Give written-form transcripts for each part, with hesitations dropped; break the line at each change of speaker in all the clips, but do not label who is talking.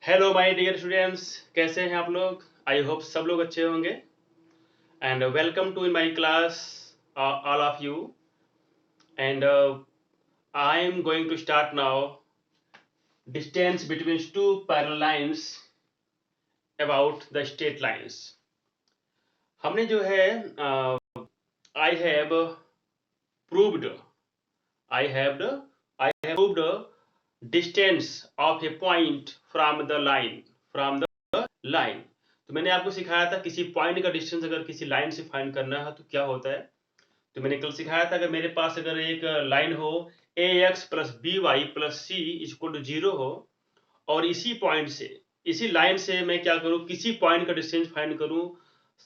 Hello my dear students, कैसे हैं आप लोग? आई होप सब लोग अच्छे होंगे। And welcome to in my class all of you. And I am going to start now distance between two parallel lines about the straight lines. हमने जो है I have proved I have I have proved distance of a point from the line. तो मैंने आपको सिखाया था किसी point का डिस्टेंस अगर किसी लाइन से फाइंड करना है तो क्या होता है। तो मैंने कल सिखाया था, अगर मेरे पास अगर एक लाइन हो A X plus B Y plus C equal to 0 हो, और इसी पॉइंट से इसी लाइन से मैं क्या करूं, किसी पॉइंट का डिस्टेंस फाइंड करूं।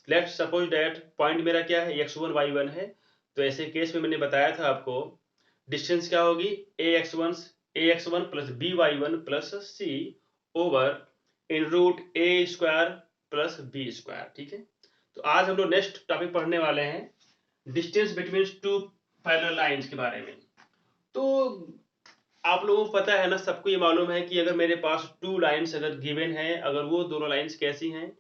लेट्स सपोज दैट पॉइंट मेरा क्या है, x1 y1 है। तो ऐसे केस में मैंने बताया था आपको डिस्टेंस क्या होगी, A X one plus B Y one plus C over in root A square plus B square. ठीक है। तो आज हम लोग नेक्स्ट टॉपिक पढ़ने वाले हैं distance between two parallel lines के बारे में। तो आप लोगों को पता है ना, सबको ये मालूम है कि अगर मेरे पास टू लाइंस अगर गिवन है, अगर वो दोनों लाइंस कैसी हैं,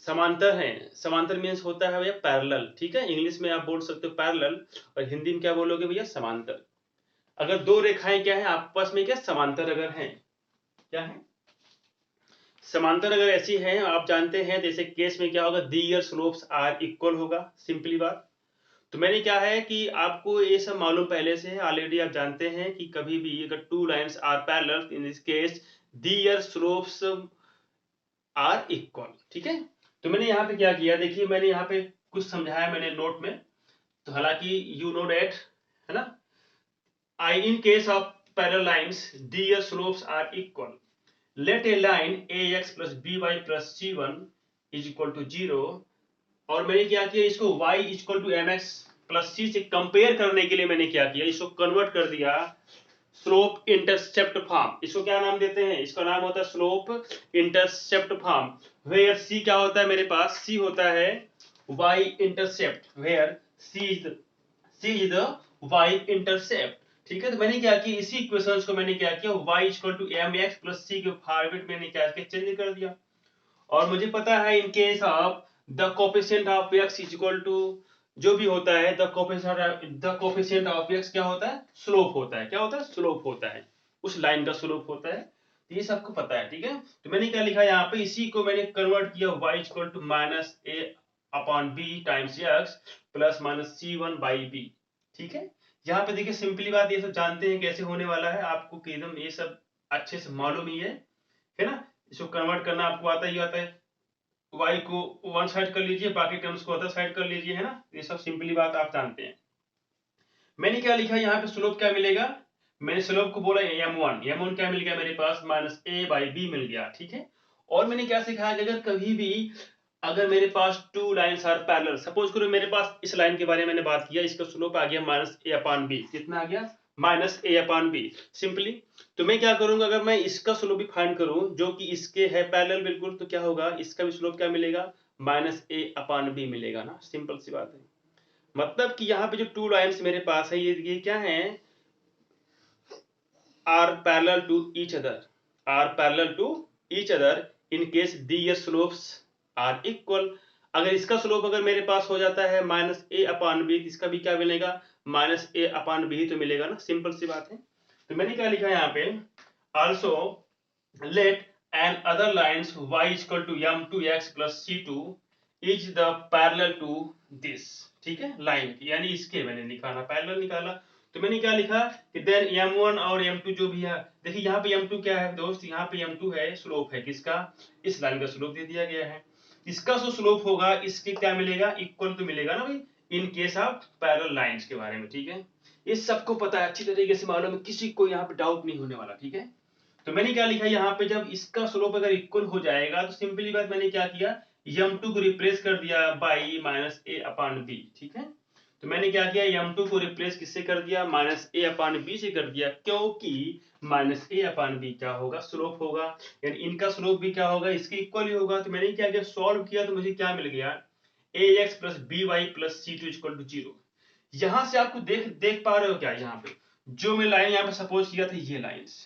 समांतर हैं। समांतर मीन्स होता है भैया पैरेलल। ठीक है, इंग्लिश में आप बोल सकते हो पैरेलल, और हिंदी में क्या बोलोगे भैया, समांतर। अगर दो रेखाएं क्या है आपस में, क्या समांतर अगर हैं, क्या है समांतर अगर ऐसी हैं, आप जानते हैं जैसे केस में क्या होगा, दियर स्लोप्स आर इक्वल होगा, सिंपली बात। तो मैंने क्या है कि आपको ये सब मालूम पहले से है, ऑलरेडी आप जानते हैं कि कभी भी अगर two lines are parallel, in this case their slopes are equal. ठीक है। तो मैंने यहाँ पे क्या किया, देखिए मैंने यहाँ पे कुछ समझाया मैंने नोट में। तो हालांकि यू नो डेट, है ना, I in case of parallel lines their slopes are equal, let a line A X plus B Y plus C one is equal to 0। और मैंने क्या किया, इसको y equal to M X plus C से compare करने के लिए मैंने क्या किया, इसको कन्वर्ट कर दिया स्लोप इंटरसेप्ट फॉर्म। इसको क्या नाम देते हैं, इसका नाम होता है slope intercept form. Where C क्या होता है, मेरे पास सी होता है y intercept, where C is the y intercept. ठीक है। तो मैंने क्या किया, इसी इक्वेशंस को मैंने क्या किया, y equal to M X plus C के फॉर्मेट मैंने क्या किया, चेंज कर दिया। और मुझे पता है in case of the coefficient of x is equal to, जो भी होता है द कोफिशिएंट ऑफ x क्या होता है, स्लोप होता है। क्या होता है, स्लोप होता है, उस लाइन का स्लोप होता है। तो ये सबको पता है। ठीक है। तो मैंने क्या लिखा यहाँ पे, इसी को मैंने कन्वर्ट किया y equal to minus A upon B times X plus minus C one by B. ठीक है। यहाँ पे देखिए सिंपली बात, ये सब जानते हैं कैसे होने वाला है, आपको कि एकदम ये सब अच्छे से मालूम ही है ना। इसको कन्वर्ट करना आपको आता ही आता है। y को वन साइड कर लीजिए, बाकी टर्म्स को अदर साइड कर लीजिए, है ना। ये सब सिंपली बात आप जानते हैं। मैंने क्या लिखा यहाँ पे, स्लोप क्या मिलेगा, मैंने स्लोप को बोला m1 क्या मिल गया मेरे पास, माइनस a बाई बी मिल गया। ठीक है। और मैंने क्या सिखाया कि अगर कभी भी अगर मेरे पास two lines are parallel, suppose करो मेरे पास इस लाइन के बारे में मैंने बात किया, इसका स्लोप आ गया माइनस ए अपॉन बी। कितना आ गया, minus A upon B, simply. तो मैं क्या करूंगा, अगर मैं इसका स्लोप भी फाइंड करूं जो कि इसके है पैरेलल बिल्कुल, तो क्या होगा, इसका भी स्लोप क्या मिलेगा, माइनस ए अपॉन बी मिलेगा ना, सिंपल सी बात है। मतलब कि यहाँ पे जो टू लाइंस मेरे पास है, ये क्या है, are parallel to each other, are parallel to each other in case their slopes are equal. अगर इसका स्लोप अगर मेरे पास हो जाता है माइनस ए अपॉन बी, इसका भी क्या मिलेगा, माइनस ए अपॉन बी ही तो मिलेगा ना, सिंपल सी बात है। तो मैंने क्या लिखा है यहाँ पे, also let an other lines y equal to m2x plus c2 is the parallel to this. ठीक है, लाइन यानी इसके मैंने निकाला, पैरेलल निकाला। तो मैंने क्या लिखा कि देन m1 और m2 जो भी है, देखिए यहाँ पे m2 क्या है दोस्त, यहाँ पे m2 है, स्लोप है किसका, इस लाइन का स्लोप दे दिया गया है। इसका जो स्लोप होगा इसके क्या मिलेगा, इक्वल तो मिलेगा ना भाई, इन केस ऑफ पैरेलल लाइंस के बारे में। ठीक है। ये सबको पता है, अच्छी तरीके से मालूम है, किसी को यहाँ पे डाउट नहीं होने वाला। ठीक है। तो मैंने क्या लिखा यहाँ पे, जब इसका स्लोप अगर इक्वल हो जाएगा तो सिंपली बात मैंने क्या किया, m2 को रिप्लेस कर दिया by minus A upon B. ठीक है। तो मैंने क्या किया, m2 को रिप्लेस किससे कर दिया, माइनस ए अपॉन बी से कर दिया, क्योंकि माइनस ए अपॉन बी क्या होगा, स्लोप होगा, यानी इनका स्लोप भी क्या होगा, इसके इक्वल ही होगा। तो मैंने क्या किया, सॉल्व किया, तो मुझे क्या मिल गया, A X plus B Y plus C two equal to 0। यहां से आपको देख देख पा रहे हो क्या, यहाँ पे जो मैं लाइन यहाँ पे सपोज किया था, ये लाइन्स,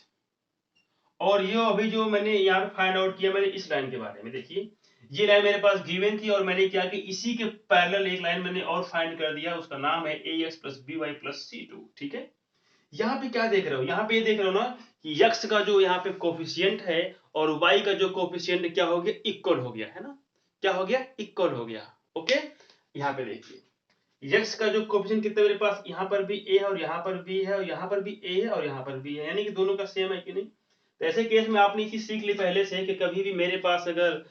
और ये अभी जो मैंने यहाँ पे फाइंड आउट किया मैंने इस लाइन के बारे में, देखिए ये लाइन मेरे पास गिवन थी और मैंने क्या कि इसी के पैरेलल एक लाइन मैंने और फाइंड कर दिया, उसका नाम है ax plus B Y plus C two. ठीक है, यहाँ पे क्या देख रहे हो, यहाँ पे ये देख रहे हो ना कि x का जो यहाँ पे कोफिशियंट है और y का जो कोफिशियंट क्या हो गया, इक्वल हो गया है ना, क्या हो गया, इक्वल हो गया। ओके, यहाँ पे देखिए x का जो कोफिशियंट कितना मेरे पास, यहाँ पर भी a है और यहाँ पर भी है और यहाँ पर भी a है और यहाँ पर भी है, यानी कि दोनों का सेम है कि नहीं। तो ऐसे केस में आपने चीज सीख ली पहले से कि कभी भी मेरे पास अगर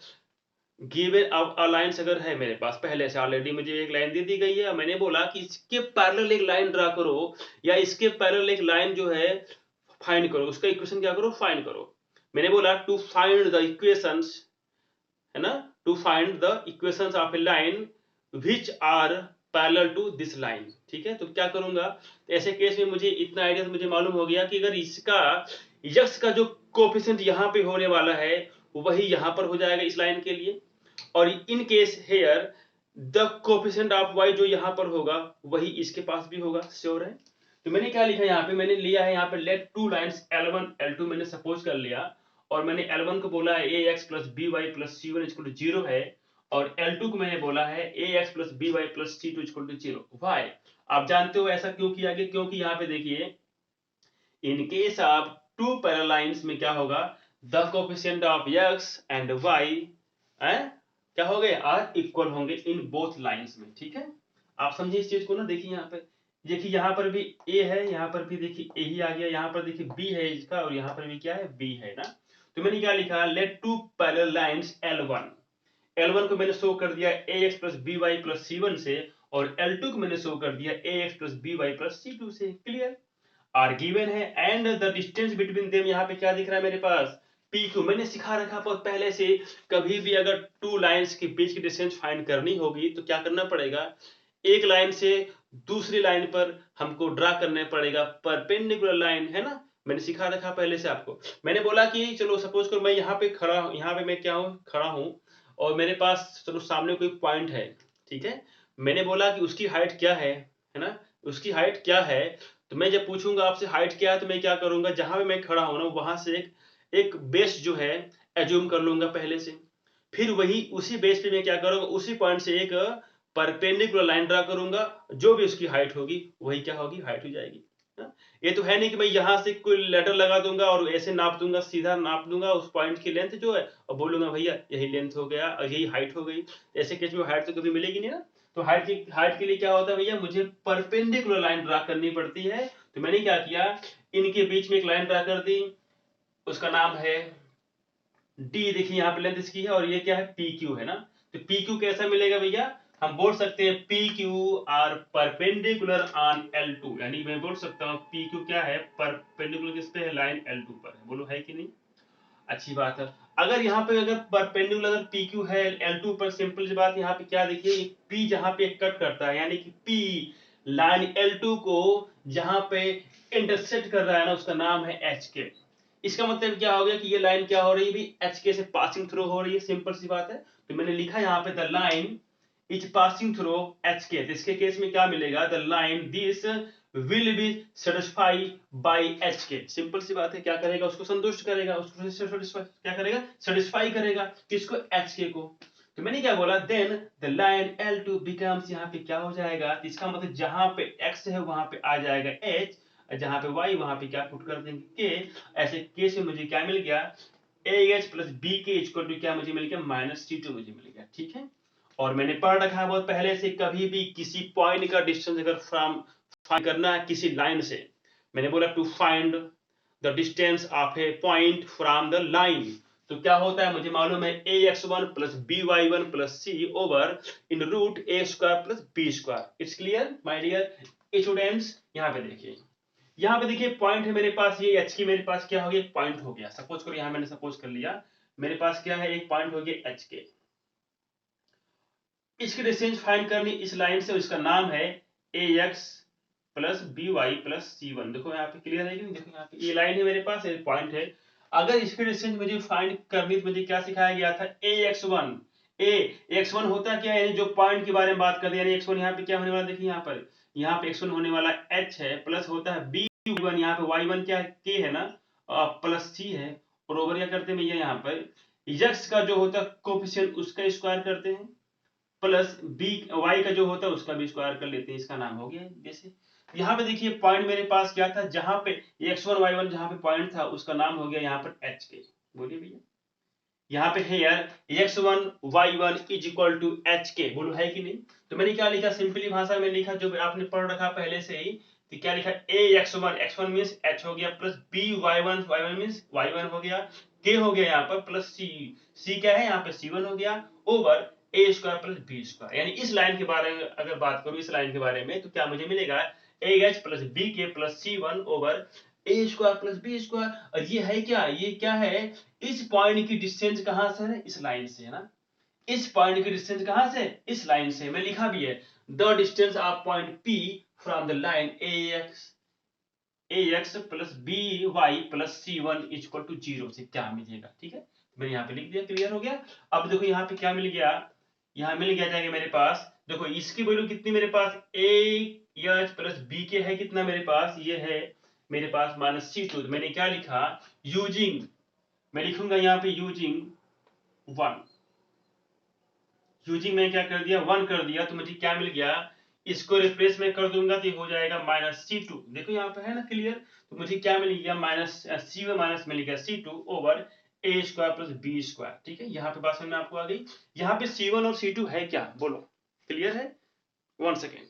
गिवन लाइन्स अगर है मेरे पास पहले से ऑलरेडी मुझे एक लाइन दे दी गई है, मैंने बोला कि इसके पैरेलल एक लाइन ड्रा करो या इसके पैरेलल एक लाइन जो है फाइंड करो, उसका इक्वेशन क्या करो, फाइंड करो। मैंने बोला टू फाइंड द इक्वेशंस, है ना, to find the equations of a line which are parallel to this line. ठीक है, तो क्या करूंगा, तो ऐसे केस में मुझे इतना आइडिया मुझे मालूम हो गया कि अगर इसका यक्स का जो कोफिशिएंट यहाँ पे होने वाला है वही यहाँ पर हो जाएगा इस लाइन के लिए, और in case here the coefficient of y जो यहाँ पर होगा वही इसके पास भी होगा, श्योर है। तो मैंने क्या लिखा यहाँ पे, मैंने लिया है यहाँ पे let two lines L1 L2 मैंने सपोज कर लिया और मैंने L1 को बोला है ax plus B Y plus C one equal to zero है और L2 को मैंने बोला है ax plus B Y plus C two equal to zero. Why, आप जानते हो ऐसा क्यों किया गया, क्योंकि यहाँ पे देखिए in case of two parallel lines में क्या होगा, the coefficient of x and y क्या हो गए, आर इक्वल होंगे इन बोथ लाइंस में। ठीक है, आप समझिए इस चीज को ना। देखिए यहाँ पे, देखिए यहाँ पर भी a है, यहाँ पर भी देखिए a ही आ गया, यहाँ पर देखिए b है इसका और यहाँ पर भी क्या है, b है ना। तो मैंने क्या लिखा, late to parallel lines L1 को मैंने शो कर दिया ax plus B Y plus C one से और L2 को मैंने शो कर दिया ax plus B Y plus C two से। क्लियर, आर गिवन है and the distance between them, यहाँ पे क्या दिख रहा है मेरे पास, पी क्यू। मैंने सिखा रखा बहुत पहले से, कभी भी अगर टू लाइंस के बीच की डिस्टेंस फाइंड करनी होगी तो क्या करना पड़ेगा, एक लाइन से दूसरी लाइन पर हमको ड्रा करना पड़ेगा परपेंडिकुलर लाइन, है ना। मैंने सिखा रखा पहले से आपको। मैंने बोला कि चलो सपोज करो मैं यहाँ पे खड़ा हूँ, यहाँ पे मैं क्या हूँ, खड़ा हूँ और मेरे पास चलो सामने कोई पॉइंट है। ठीक है, मैंने बोला कि उसकी हाइट क्या है ना, उसकी हाइट क्या है। तो मैं जब पूछूंगा आपसे हाइट क्या है तो मैं क्या करूंगा, जहां पे मैं खड़ा हूं ना वहां से एक बेस जो है एज्यूम कर लूंगा पहले से, फिर वही उसी बेस पे मैं क्या करूंगा, उसी पॉइंट से एक परपेंडिकुलर लाइन ड्रा करूंगा, जो भी उसकी हाइट होगी वही क्या होगी, हाइट हो जाएगी। ये तो है नहीं कि मैं यहाँ से कोई लेटर लगा दूंगा और ऐसे नाप दूंगा, सीधा नाप दूंगा उस पॉइंट की लेंथ जो है और बोलूंगा भैया यही लेंथ हो गया और यही हाइट हो गई। ऐसे केस में हाइट तो कभी मिलेगी नहीं ना। तो हाइट के लिए क्या होता है भैया, मुझे परपेंडिकुलर लाइन ड्रा करनी पड़ती है। तो मैंने क्या किया, इनके बीच में एक लाइन ड्रा कर दी, उसका नाम है डी। देखिए यहाँ पे लेंथ इसकी है और ये क्या है, पी क्यू है ना। तो पी क्यू कैसा मिलेगा भैया, हम बोल सकते हैं P Q R perpendicular on L two, यानी मैं बोल सकता हूँ पी क्यू क्या है, परपेंडिकुलर किस पे है, लाइन एल टू पर है। बोलो है कि नहीं, अच्छी बात है। अगर यहाँ पे अगर परपेंडिकुलर अगर पी क्यू है एल टू पर, सिंपल सी बात, यहाँ पे क्या देखिए पी जहां पे कट करता है, यानी कि पी लाइन एल टू को जहां पे इंटरसेक्ट कर रहा है ना, उसका नाम है एच के। इसका मतलब क्या हो गया कि ये लाइन क्या हो रही है, एच के से पासिंग थ्रू हो रही है, सिंपल सी बात है। तो मैंने लिखा यहाँ पे the line is passing through H के। इसके केस में क्या मिलेगा, the line this will be satisfy by H के। सिंपल सी बात है, क्या करेगा, उसको संतुष्ट करेगा, उसको क्या करेगा, सेटिस्फाई करेगा, किसको, एच के को। तो मैंने क्या बोला, then the line L2 becomes, यहाँ पे क्या हो जाएगा, इसका मतलब जहां पे x है वहां पे आ जाएगा h, जहां पे y वहां पे क्या पुट कर देंगे k। ऐसे केस में मुझे क्या मिल गया, AH प्लस बी के इक्वल टू क्या मुझे मिल गया, माइनस C2 मुझे मिल गया। ठीक है, और मैंने पढ़ रखा है बहुत पहले से, कभी भी किसी पॉइंट का डिस्टेंस अगर फ्रॉम फाइंड करना है किसी लाइन से, मैंने बोला to find the distance of a point from the line, तो क्या होता है मुझे मालूम है ax1 plus by1 plus c over in root a square plus b square. It's clear my dear students. यहाँ पे देखिए, यहाँ पे देखिए पॉइंट है मेरे पास, ये h की मेरे पास क्या हो गया, पॉइंट हो गया। सपोज करो यहाँ मैंने सपोज कर लिया मेरे पास क्या है, एक पॉइंट हो गया h के, इसकी डिस्टेंस फाइंड करनी इस लाइन से, इसका नाम है ax plus B Y plus C one. देखो यहाँ पे क्लियर है कि नहीं, देखो यहाँ पे ये लाइन है मेरे पास, एक पॉइंट है। अगर इसकी डिस्टेंस मुझे फाइंड करनी तो मुझे क्या सिखाया गया था, ax1 ax1 होता क्या है, जो पॉइंट के बारे में बात करते हैं, यानी x1 यहाँ पे क्या होने वाला, देखिए यहाँ पे x1 होने वाला h है, प्लस होता है b1, यहाँ पे y1 क्या है, k है ना, प्लस c है, और ओवर क्या करते हैं भैया, यहाँ पर यक्स का जो होता है कोफिशिएंट उसका स्क्वायर करते हैं, प्लस बी वाई का जो होता है उसका भी स्क्वायर कर लेते हैं, इसका नाम हो गया। जैसे यहाँ पे देखिए पॉइंट मेरे पास क्या था, जहां पे x1 y1 जहां पे पॉइंट था उसका नाम हो गया यहाँ पर एच के। बोलिए भैया, यहाँ पे here x1 y1 is equal to h k, बोलो है कि नहीं। तो मैंने क्या लिखा, सिंपली भाषा में लिखा जो आपने पढ़ रखा पहले से ही, तो क्या लिखा, a x1 मीन्स h हो गया, plus b y1 means y1 हो गया, k हो गया यहाँ पर, प्लस c क्या है यहाँ पे c1 हो गया, over a square plus b square. यानी इस लाइन के बारे में अगर बात करूं, इस लाइन के बारे में, तो क्या मुझे मिलेगा, ah plus b k plus c1 over a square plus b square. और ये है क्या, ये क्या है, इस पॉइंट की डिस्टेंस कहां से है, इस लाइन से है ना, इस पॉइंट की डिस्टेंस कहां से, इस लाइन से। मैं लिखा भी है, the distance of point P from the line ax plus by plus c1 equal to 0 से क्या मिलेगा। ठीक है, मैंने यहाँ पे लिख दिया, क्लियर हो गया। अब देखो यहाँ पे क्या मिल गया, यहाँ मिल गया जाएगा मेरे पास, देखो इसकी वैल्यू कितनी मेरे पास, a प्लस b के है कितना मेरे पास, ये है मेरे पास माइनस c2। मैंने क्या लिखा, यूजिंग, मैं लिखूंगा यहाँ पे यूजिंग 1, यूजिंग में क्या कर दिया, 1 कर दिया, तो मुझे क्या मिल गया, इसको रिप्लेस में कर दूंगा तो हो जाएगा माइनस c2। देखो यहाँ पे है ना क्लियर, तो मुझे क्या मिल गया, माइनस c1 माइनस मिल गया c2 over a square plus b square. ठीक है, यहाँ पे बात समझ में आपको आ गई। यहाँ पे c1 और c2 है क्या, बोलो क्लियर है, 1 second.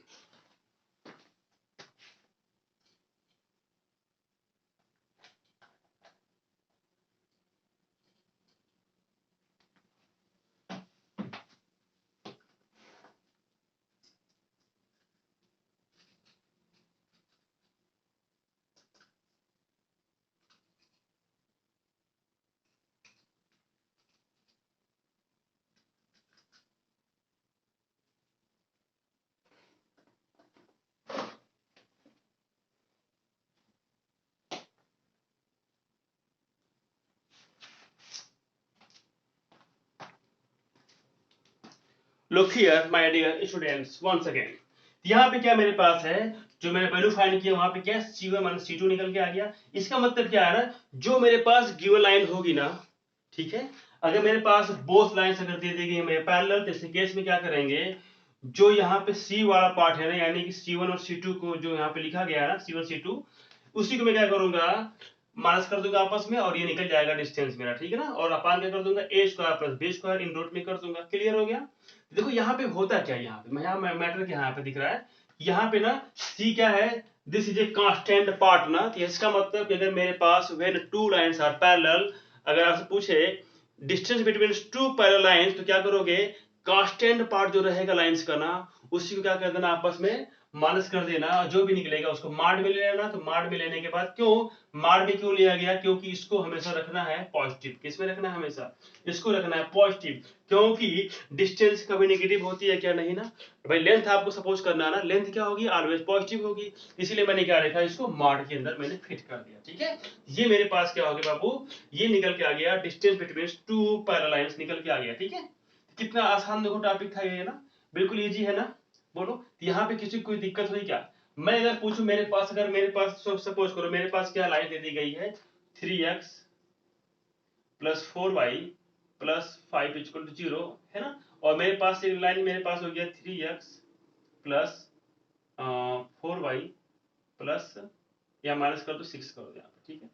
Look here my dear students, once again, यहाँ पे क्या मेरे पास है, जो मैंने वैल्यू फाइंड किया वहां पे क्या, c1 माइनस c2 निकल के आ गया। इसका मतलब क्या आ रहा है, जो मेरे पास गिवन लाइन होगी ना, ठीक है, अगर मेरे पास बोथ लाइंस अगर दे दी गई हमें पैरेलल, तो इस केस में क्या करेंगे, जो यहाँ पे c वाला पार्ट है ना, यानी कि c1 और c2 को जो यहाँ पे लिखा गया है ना, c1 c2, उसी को मैं क्या करूंगा, माइनस कर दूंगा आपस में, और ये निकल जाएगा डिस्टेंस मेरा, ठीक है ना, और अपान क्या कर दूंगा, a square plus b square in root में कर दूंगा। क्लियर हो गया। देखो यहाँ पे होता क्या, यहाँ पे यहाँ मैटर क्या यहाँ पे दिख रहा है, यहाँ पे ना c क्या है, this is a constant part ना, तो इसका मतलब कि अगर मेरे पास when two lines are parallel, अगर आपसे पूछे distance between two parallel lines, तो क्या करोगे, कांस्टेंट पार्ट जो रहेगा लाइंस का ना, उसी को क्या कर देना आपस में माइनस कर देना, जो भी निकलेगा उसको मार्ड में ले लेना। तो मार्ड में लेने के बाद, क्यों मार्ड में क्यों लिया गया, क्योंकि इसको हमेशा रखना है पॉजिटिव। किसमें रखना है, हमेशा इसको रखना है पॉजिटिव, क्योंकि डिस्टेंस कभी नेगेटिव होती है क्या, नहीं ना भाई। लेंथ आपको सपोज करना है ना, लेंथ क्या होगी, ऑलवेज पॉजिटिव होगी, इसीलिए मैंने क्या रखा, इसको मार्ड के अंदर मैंने फिट कर दिया। ठीक है, ये मेरे पास क्या हो गया बाबू, ये निकल के आ गया, distance between two parallel lines निकल के आ गया। ठीक है, कितना आसान देखो टॉपिक था ये ना, बिल्कुल इजी है ना, बोलो यहाँ पे किसी कोई दिक्कत हुई क्या। मैं अगर पूछूं मेरे पास, अगर मेरे पास सपोज करो मेरे पास क्या लाइन दे दी गई है, 3x plus 4y plus 5 equal to 0 है ना, और मेरे पास एक लाइन मेरे पास हो गया 3x प्लस 4y प्लस, या माइनस कर दो 6 कर दो यहाँ पे। ठीक है,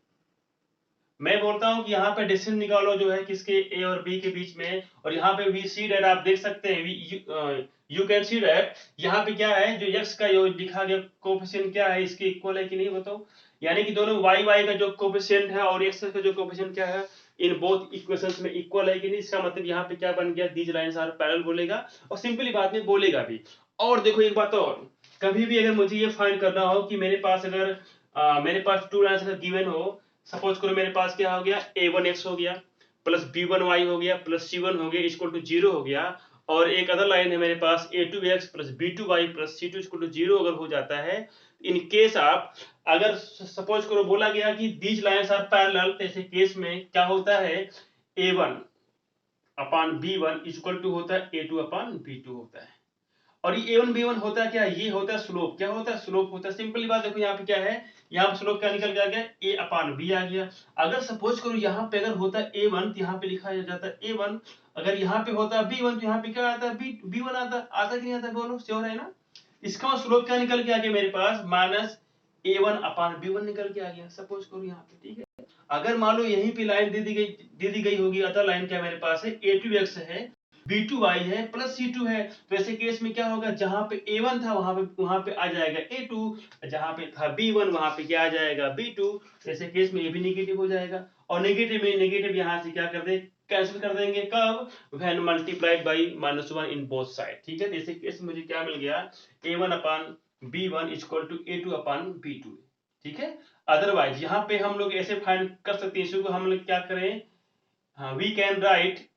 मैं बोलता हूं कि यहाँ पे डिस्टेंस निकालो जो है किसके, ए और बी के बीच में, और यहाँ पे वी सी डेट आप देख सकते हैं, यू कैन सी डेट यहाँ पे क्या है, जो x का जो लिखा गया कोफिशिएंट क्या है, इसके इक्वल है कि नहीं बताओ। यानी कि दोनों y का जो कोफिशिएंट है और x का जो कोफिशिएंट क्या है, इन बोथ इक्वेशंस में इक्वल है कि नहीं। इसका मतलब यहाँ पे क्या बन गया, दीज लाइंस आर पैरेलल बोलेगा, और सिंपली बात में बोलेगा भी। और देखो एक बात और, कभी भी अगर मुझे ये फाइंड करना हो कि मेरे पास अगर मेरे पास टू लाइंस अगर गिवन हो, सपोज करो मेरे पास क्या हो गया, a1x हो गया प्लस b1y हो गया प्लस c1 हो गया इक्वल टू 0 हो गया, और एक अदर लाइन है मेरे पास a2x plus b2y plus c2 equal to 0 अगर हो जाता है, इन केस आप, अगर सपोज करो बोला गया कि दीज लाइंस आर पैरेलल, तो ऐसे केस में क्या होता है, a1 upon b1 equal to होता है a2 अपान b2 होता है। और ये a1 b1 होता है क्या, ये होता है स्लोप, क्या होता है, स्लोप होता है। सिंपली बात देखो यहाँ पे क्या है, यहाँ पे स्लोप क्या निकल के आ गया, a अपान b आ गया। अगर सपोज करो यहाँ पे अगर होता a1 तो यहाँ पे लिखा जाता a1, अगर यहाँ पे होता b1 तो यहाँ पे क्या आता b1 आता कि नहीं आता, बोलो श्योर है ना। इसका स्लोप क्या निकल के आ गया मेरे पास, माइनस a1 अपान b1 निकल के आ गया सपोज करो यहाँ पे, ठीक है। अगर मान लो यहीं पे लाइन दे दी गई होगी, अतः लाइन क्या मेरे पास है, a2x है, b2y है प्लस c2 है, तो ऐसे केस में क्या होगा, जहां पे a1 था वहां पे आ जाएगा a2, जहां पे था b1 वहां पे क्या आ जाएगा b2, ऐसे केस में ये भी नेगेटिव हो जाएगा। और नेगेटिव में नेगेटिव यहां से क्या कर दे, कैंसिल कर देंगे, कब, when multiplied by -1 in both side, ठीक है। जैसे केस मुझे क्या मिल गया, a1 upon b1 equal to a2 upon b2, ठीक है। अदरवाइज यहाँ पे हम लोग ऐसे फाइंड कर सकते हैं, इसको हम लोग क्या करें, हाँ, we can write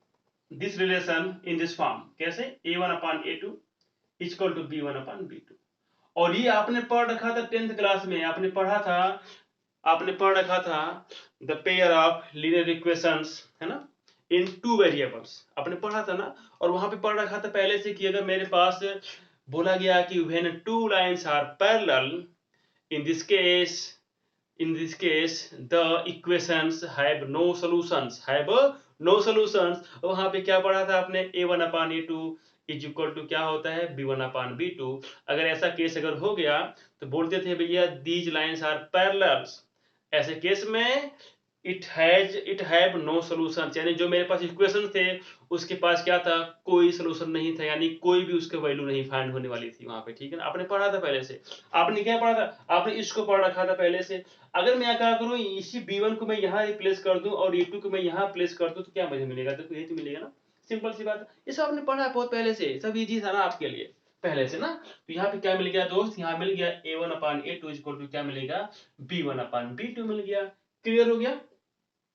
this relation in this form, कैसे, a1 upon a2 equal to b1 upon b2। और ये आपने पढ़ रखा था 10th क्लास में, आपने पढ़ रखा था the pair of linear equations, है ना, इन टू वेरिएबल्स, आपने पढ़ा था ना। और वहां पे पढ़ रखा था पहले से कि अगर मेरे पास बोला गया कि when two lines are parallel, in this case the equations have no solutions, वहां पे क्या पढ़ा था आपने, a1 upon a2 is equal to क्या होता है, b1 अपान b2। अगर ऐसा केस अगर हो गया तो बोलते थे भैया दीज लाइंस आर पैरेलल्स, ऐसे केस में इट हैव नो सोल्यूशन, यानी जो मेरे पास इक्वेशन थे उसके पास क्या था, कोई सोल्यूशन नहीं था, यानी कोई भी उसके वैल्यू नहीं फाइंड होने वाली थी वहां पे, ठीक है ना। आपने पढ़ा था पहले से, आपने क्या पढ़ा था, आपने इसको पढ़ रखा था पहले से। अगर मैं क्या करूं, इसी b1 को मैं यहाँ रिप्लेस कर दूं और e2 को मैं यहाँ प्लेस कर दूं तो क्या मुझे मिलेगा, देखो ये तो मिलेगा ना, सिंपल सी बात है। ये सब आपने पढ़ा है बहुत पहले से, सब इजी था ना आपके लिए पहले से ना। तो यहाँ पे क्या मिल गया दोस्त, यहाँ मिल गया a1 upon a2 equal to क्या मिलेगा, b1 अपान b2 मिल गया। क्लियर हो गया,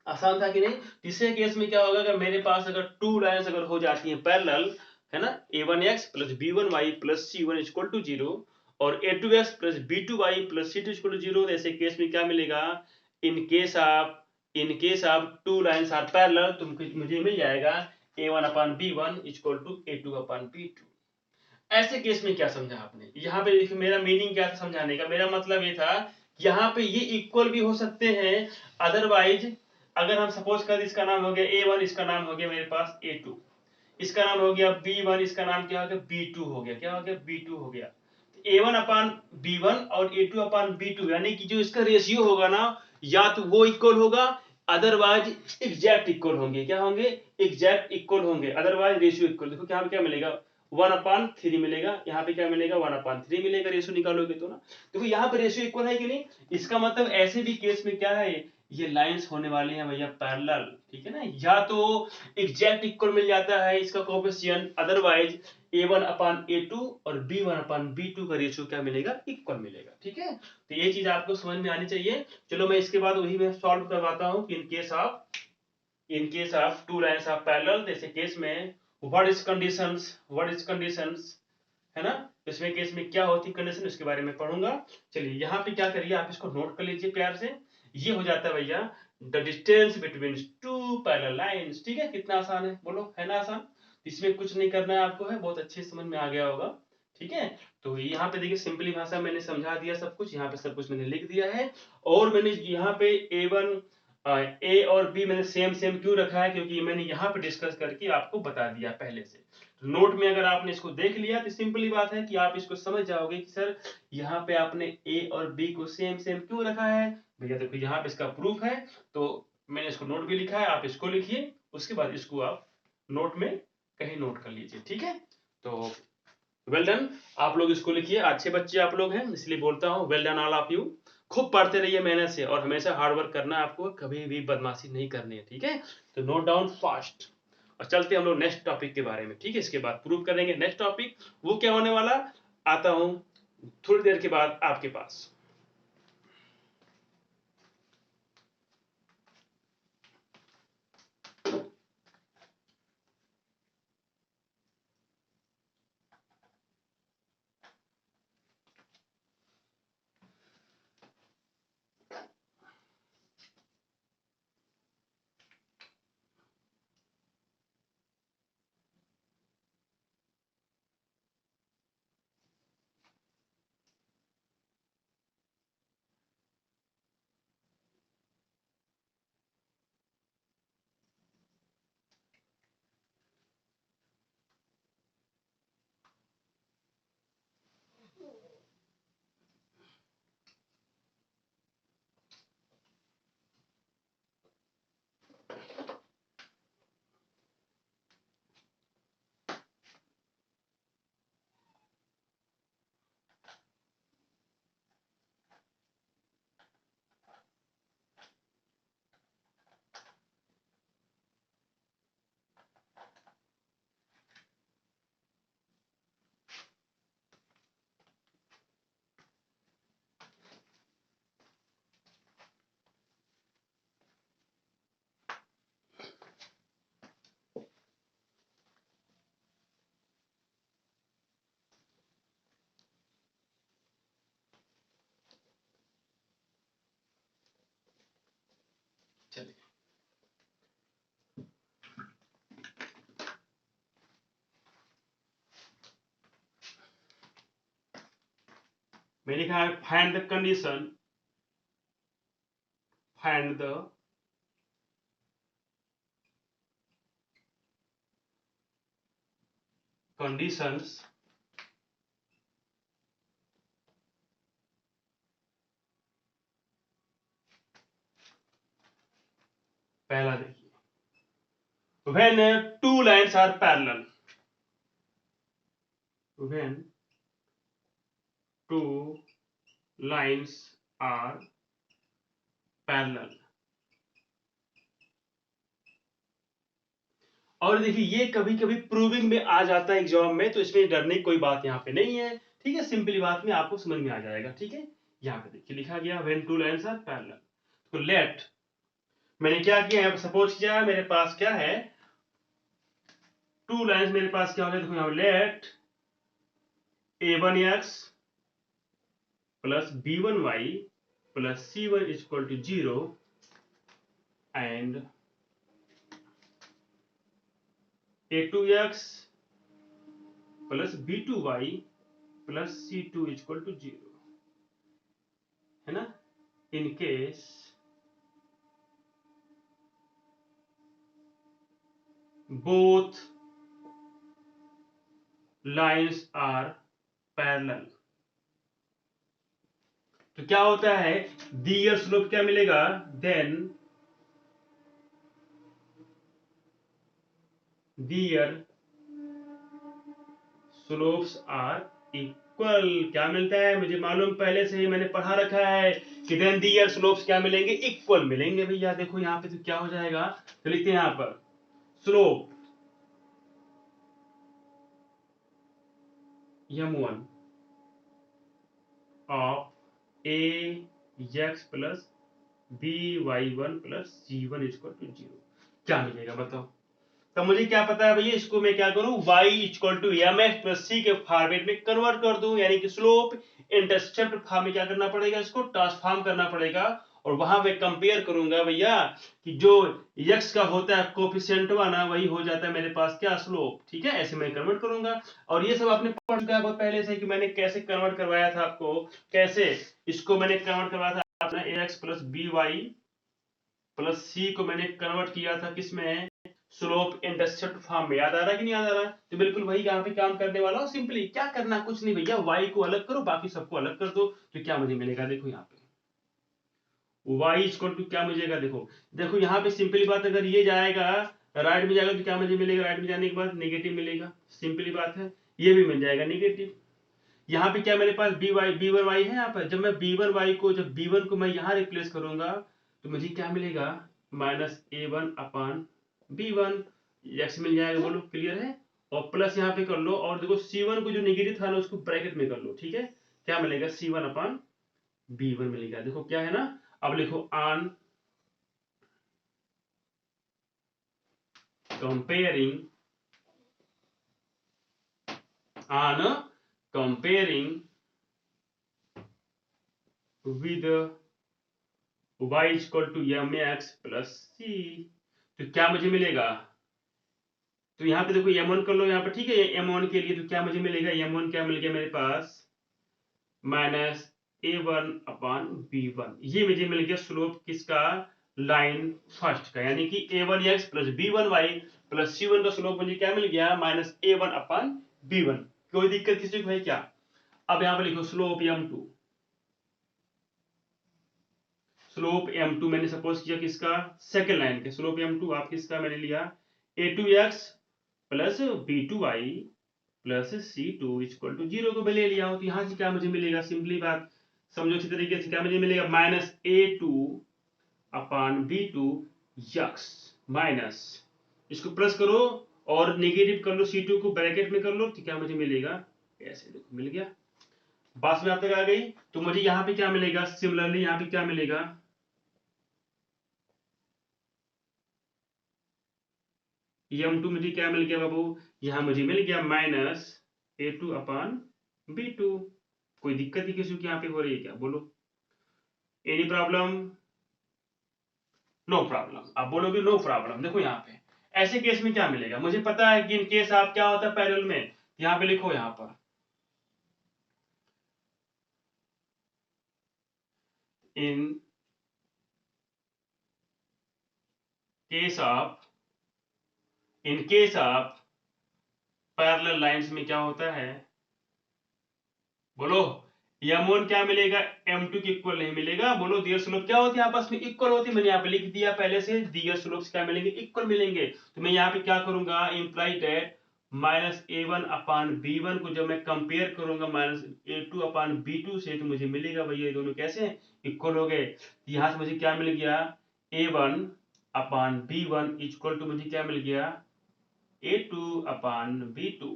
आसान था कि नहीं। तीसरे केस में क्या होगा, अगर मेरे पास अगर टू लाइंस अगर हो जाती हैं पैरेलल, है ना, a1x plus b1y plus c1 equal to 0 और a2x plus b2y plus c2 equal to 0, ऐसे केस में क्या मिलेगा, in case of two lines are parallel तो मुझे मिल जाएगा a1 upon b1 equal to a2 upon b2। ऐसे केस में क्या समझा आपने, यहाँ पे देखिए मेरा मीनिंग क्या था समझाने का, मेरा मतलब ये था यहाँ पे ये इक्वल भी हो सकते हैं। अदरवाइज अगर हम सपोज कर, इसका नाम हो गया a1, इसका नाम हो गया मेरे पास a2, इसका नाम हो गया b1, इसका नाम क्या हो गया b2 हो गया, क्या हो गया b2 हो गया। a1 अपान b1 और a2 अपान b2, यानी कि जो इसका रेशियो होगा ना, या तो वो इक्वल होगा, अदरवाइज एग्जैक्ट इक्वल होंगे, क्या होंगे, एग्जैक्ट इक्वल होंगे, अदरवाइज रेशियो इक्वल। देखो क्या क्या मिलेगा, 1/3 मिलेगा, यहाँ पे क्या मिलेगा 1/3 मिलेगा, रेशियो निकालोगे तो ना। देखो यहाँ पे रेशियो इक्वल है कि नहीं, इसका मतलब ऐसे भी केस में क्या है, ये लाइंस होने वाली हैं भैया पैरेलल, ठीक है ना। या तो एग्जैक्ट इक्वल मिल जाता है इसका कोएफिशिएंट, अदरवाइज a1 अपान a2 और b1 अपान b2 का रेशियो क्या मिलेगा, इक्वल मिलेगा, ठीक है। तो ये चीज आपको समझ में आनी चाहिए। चलो मैं इसके बाद वही मैं सॉल्व करवाता हूँ कि इन case of two lines of parallel, जैसे केस में व्हाट इज कंडीशंस, है ना। इसमें केस में क्या होती कंडीशन, इसके बारे में पढ़ूंगा। चलिए यहाँ पे क्या करिए, आप इसको नोट कर लीजिए प्यार से। ये हो जाता है भैया the distance between two parallel lines, ठीक है। कितना आसान है, बोलो, है ना आसान। इसमें कुछ नहीं करना है आपको, है बहुत अच्छे समझ में आ गया होगा, ठीक है। तो यहाँ पे देखिए सिंपली भाषा मैंने समझा दिया सब कुछ, यहाँ पे सब कुछ मैंने लिख दिया है। और मैंने यहाँ पे a1 ए और बी मैंने सेम सेम क्यों रखा है, क्योंकि मैंने यहाँ पे डिस्कस करके आपको बता दिया पहले से। नोट में अगर आपने इसको देख लिया तो सिंपली बात है कि आप इसको समझ जाओगे कि सर यहाँ पे आपने ए और बी को सेम सेम क्यों रखा है। भैया देखो यहाँ पे इसका प्रूफ है, तो मैंने इसको नोट भी लिखा है, आप इसको लिखिए, उसके बाद इसको आप नोट में कहीं नोट कर लीजिए, ठीक है। तो वेल डन, आप लोग इसको लिखिए, अच्छे बच्चे आप लोग हैं इसलिए बोलता हूँ well done all of you. खूब पढ़ते रहिए मेहनत से और हमेशा हार्ड वर्क करना है आपको, कभी भी बदमाशी नहीं करनी है, ठीक है। तो नोट डाउन फास्ट और चलते हम लोग नेक्स्ट टॉपिक के बारे में, ठीक है। इसके बाद प्रूव करेंगे नेक्स्ट टॉपिक, वो क्या होने वाला, आता हूं थोड़ी देर के बाद आपके पास। मैं लिखा है find the condition, find the conditions पहला देखिए, when two lines are parallel, when two lines are parallel। और देखिए ये कभी कभी प्रूविंग में आ जाता है एग्जाम में, तो इसमें डरने की कोई बात यहाँ पे नहीं है, ठीक है। सिंपली बात में आपको समझ में आ जाएगा, ठीक है। यहाँ पे देखिए लिखा गया when two lines are parallel, तो लेट, मैंने क्या किया यहाँ पे सपोज किया मेरे पास क्या है, टू लाइन्स मेरे पास क्या हो गया, देखो यहाँ let a1x plus b1y plus c1 is equal to 0 and a2x plus b2y plus c2 is equal to 0, है ना। In case both lines are parallel, तो क्या होता है, दियर स्लोप क्या मिलेगा, then their slopes are equal. क्या मिलता है, मुझे मालूम पहले से ही मैंने पढ़ा रखा है कि देन दियर स्लोप्स क्या मिलेंगे, इक्वल मिलेंगे। भैया देखो यहाँ पे तो क्या हो जाएगा, तो लिखते हैं यहाँ पर slope m1 of ax plus by1 plus c1 equal to 0 क्या मिलेगा बताओ। तो मुझे क्या पता है भैया, इसको मैं क्या करूं, y equal to M X plus C के फॉर्मेट में कन्वर्ट कर दूं, यानी कि स्लोप इंटरसेप्ट फॉर्म में क्या करना पड़ेगा, इसको ट्रांसफॉर्म करना पड़ेगा। और वहां मैं कंपेयर करूंगा भैया कि जो x का होता है कोफिशिएंट वाला, वही हो जाता है मेरे पास क्या, स्लोप, ठीक है। ऐसे मैं कन्वर्ट करूंगा। और ये सब आपने पढ़ चुका है बहुत पहले से कि मैंने कैसे कन्वर्ट करवाया था आपको, कैसे इसको मैंने कन्वर्ट करवाया था अपना ax प्लस by प्लस सी को मैंने कन्वर्ट किया था किसमें, स्लोप इंटरसेप्ट फॉर्म में। याद आ रहा है कि नहीं याद आ रहा है, तो बिल्कुल वही यहाँ पे काम करने वाला हूं। सिंपली क्या करना, कुछ नहीं भैया, y को अलग करो, बाकी सबको अलग कर दो, तो क्या मुझे मिलेगा, देखो यहाँ पे y इक्वल टू क्या मिलेगा, देखो देखो यहाँ पे सिंपली बात, अगर ये जाएगा राइट में जाएगा तो क्या मुझे मिलेगा, राइट में जाने के बाद नेगेटिव मिलेगा, सिंपली बात है। ये भी मिल जाएगा नेगेटिव। यहाँ पे क्या मेरे पास b1y है, यहाँ पर जब मैं b1y को, जब b1 को मैं यहाँ रिप्लेस करूंगा तो मुझे क्या मिलेगा, माइनस a1 अपान b1 x मिल जाएगा, बोलो क्लियर है। और प्लस यहाँ पे कर लो, और देखो c1 को जो नेगेटिव था ना उसको ब्रैकेट में कर लो, ठीक है। क्या मिलेगा, c1 अपान b1 मिलेगा, देखो क्या है ना। अब लिखो on comparing, on comparing with y equal to M X plus C, तो क्या मुझे मिलेगा, तो यहाँ पे देखो m1 कर लो यहाँ पे, ठीक है। m1 के लिए तो क्या मुझे मिलेगा, m1 क्या मिल गया मेरे पास, माइनस a1 अपान b1, ये मुझे मिल गया स्लोप किसका, लाइन फर्स्ट का, यानी कि a1x plus b1y plus c1 का स्लोप मुझे क्या मिल गया, माइनस a1 अपान b1। कोई दिक्कत किसी को है क्या। अब यहाँ पे लिखो स्लोप m2, स्लोप m2 मैंने सपोज किया किसका, सेकंड लाइन के स्लोप m2 आप किसका मैंने लिया, a2x plus b2y plus c2 equal to 0 को मैं ले लिया हूं, तो यहां से क्या मुझे मिलेगा, सिंपली बात समझो अच्छी तरीके से, क्या मुझे मिलेगा, minus a2 upon b2 x, minus इसको प्लस करो और नेगेटिव कर लो, c2 को ब्रैकेट में कर लो, तो क्या मुझे मिलेगा, ऐसे देखो मिल गया। बात में आप तक आ गई। तो मुझे यहाँ पे क्या मिलेगा, सिमिलरली यहाँ पे क्या मिलेगा, m2 मुझे क्या मिल गया बाबू, यहां मुझे मिल गया माइनस a2 अपान b2। कोई दिक्कत ही किसी की यहाँ पे हो रही है क्या, बोलो, एनी प्रॉब्लम, नो प्रॉब्लम। आप बोलोगे नो प्रॉब्लम। देखो यहाँ पे ऐसे केस में क्या मिलेगा, मुझे पता है कि इन केस आप क्या होता है पैरेलल में, यहाँ पे लिखो यहाँ पर इन केस ऑफ पैरेलल लाइंस में क्या होता है, बोलो। m1 क्या मिलेगा, m2 के इक्वल नहीं मिलेगा। बोलो दियर स्लोप क्या होती है, आपस में इक्वल होती है। मैंने यहाँ पे लिख दिया पहले से, दियर स्लोप्स क्या मिलेंगे, इक्वल मिलेंगे। तो मैं यहाँ पे क्या करूंगा, imply that -a1 upon b1 को जब मैं कंपेयर करूंगा -a2 अपान b2 से, तो मुझे मिलेगा भैया ये दोनों कैसे इक्वल हो गए। यहां से मुझे क्या मिल गया, a1 upon b1 equal to मुझे क्या मिल गया, a2 अपान b2।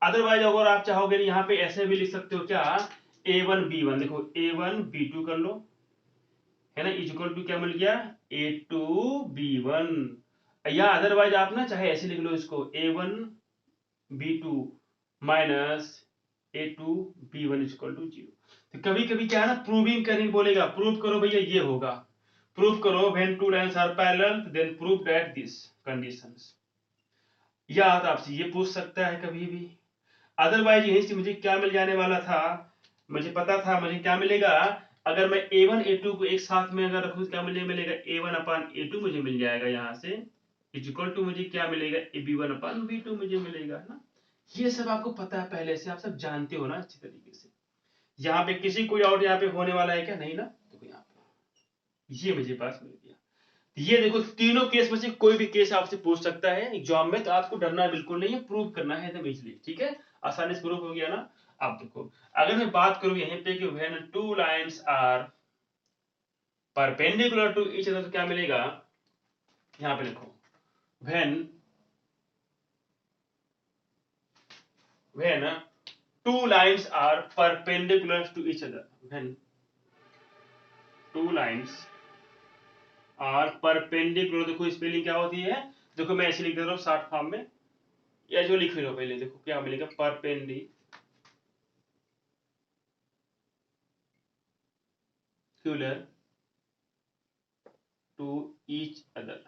अदरवाइज अगर आप चाहोगे यहाँ पे ऐसे भी लिख सकते हो क्या, a1 b1, देखो a1 b2 कर लो, है ना, इक्वल टू क्या मिल गया, a2 b1। या अदरवाइज आप ना चाहे ऐसे लिख लो इसको, a1 b2 minus a2 b1 equal to 0। तो कभी कभी क्या है ना, प्रूविंग करने बोलेगा, प्रूव करो भैया ये होगा, प्रूव करो when two lines are parallel then prove that this conditions. या तो आपसे ये पूछ सकता है कभी भी। अदरवाइज यहीं से मुझे क्या मिल जाने वाला था, मुझे पता था मुझे क्या मिलेगा, अगर मैं a1 a2 को एक साथ में अगर रखूं क्या मिलेगा, a1 अपान a2 मुझे मिल जाएगा यहाँ से, इक्वल टू मुझे क्या मिलेगा, b1 अपान b2 मुझे मिलेगा ना। ये सब आपको पता है पहले से, आप सब जानते हो ना अच्छी तरीके से। यहाँ पे किसी कोई डाउट यहाँ पे होने वाला है क्या, नहीं ना। देखो यहाँ पे ये मुझे पास मिल गया। ये देखो तीनों केस में से कोई भी केस आपसे पूछ सकता है एग्जाम में, तो आपको डरना बिल्कुल नहीं है, प्रूव करना है एकदम इजीली, ठीक है, आसानी से प्रूव हो गया ना। अब देखो अगर मैं बात करूं यहीं पे कि when two lines are perpendicular to each other, तो क्या मिलेगा, यहां पे लिखो when two lines are perpendicular to each other, when two lines are perpendicular, देखो स्पेलिंग क्या होती है, देखो मैं ऐसे लिख देता हूं शॉर्ट फॉर्म में, या जो लिख रहे हो पहले देखो क्या मिलेगा, परपेंडिकुलर टू ईच अदर।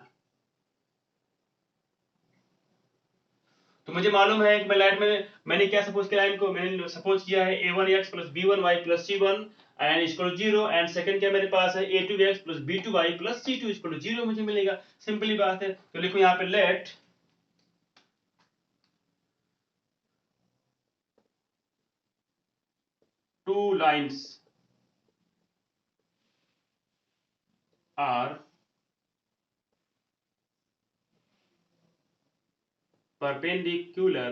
तो मुझे मालूम है कि मैं लाइन में मैंने क्या सपोज किया, लाइन को मैंने सपोज किया है a1x plus b1y plus c1 and equal to 0, and second क्या मेरे पास है a2x plus b2y plus c2 equal to 0 मुझे मिलेगा। सिंपली बात है, तो लिखो यहाँ पे let two lines are perpendicular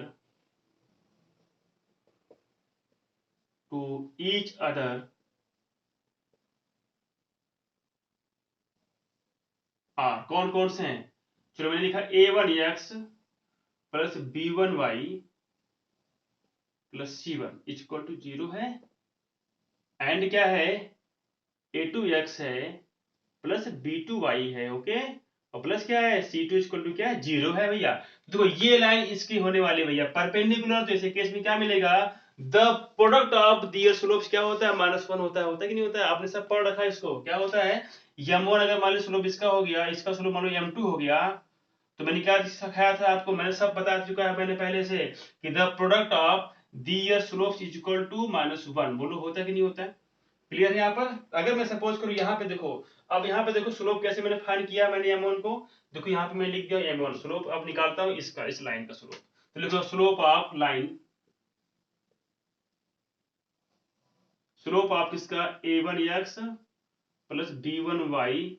to each other are, कौन कौन से हैं, चलो मैंने लिखा a1x plus b1y plus c1 equal to 0 है, एंड क्या है a2x है प्लस b2y है, ओके, और प्लस क्या है c2 इक्वल टू क्या है 0 है भैया। देखो ये लाइन इसकी होने वाली भैया परपेंडिकुलर, तो ऐसे केस में क्या मिलेगा, the product of their slopes क्या होता है, -1 होता है कि नहीं होता है, आपने सब पढ़ रखा है इसको, क्या होता है m1 अगर मान लो स्लोप इसका हो गया, इसका स्लोप मान लो m2 हो गया, तो मैंने क्या सिखाया था आपको, मैंने सब बता चुका है मैंने पहले से कि the product of their slopes is equal to -1, बोलो होता है कि नहीं होता है, क्लियर है यहाँ पर। अगर मैं सपोज करूं यहाँ पे देखो, अब यहाँ पे देखो स्लोप कैसे मैंने फाइंड किया, मैंने m1 को, देखो यहाँ पे मैं लिख दिया m1 स्लोप, अब निकालता हूं इसका, इस लाइन का स्लोप, तो लिखो slope of line, slope of किसका a1x plus b1y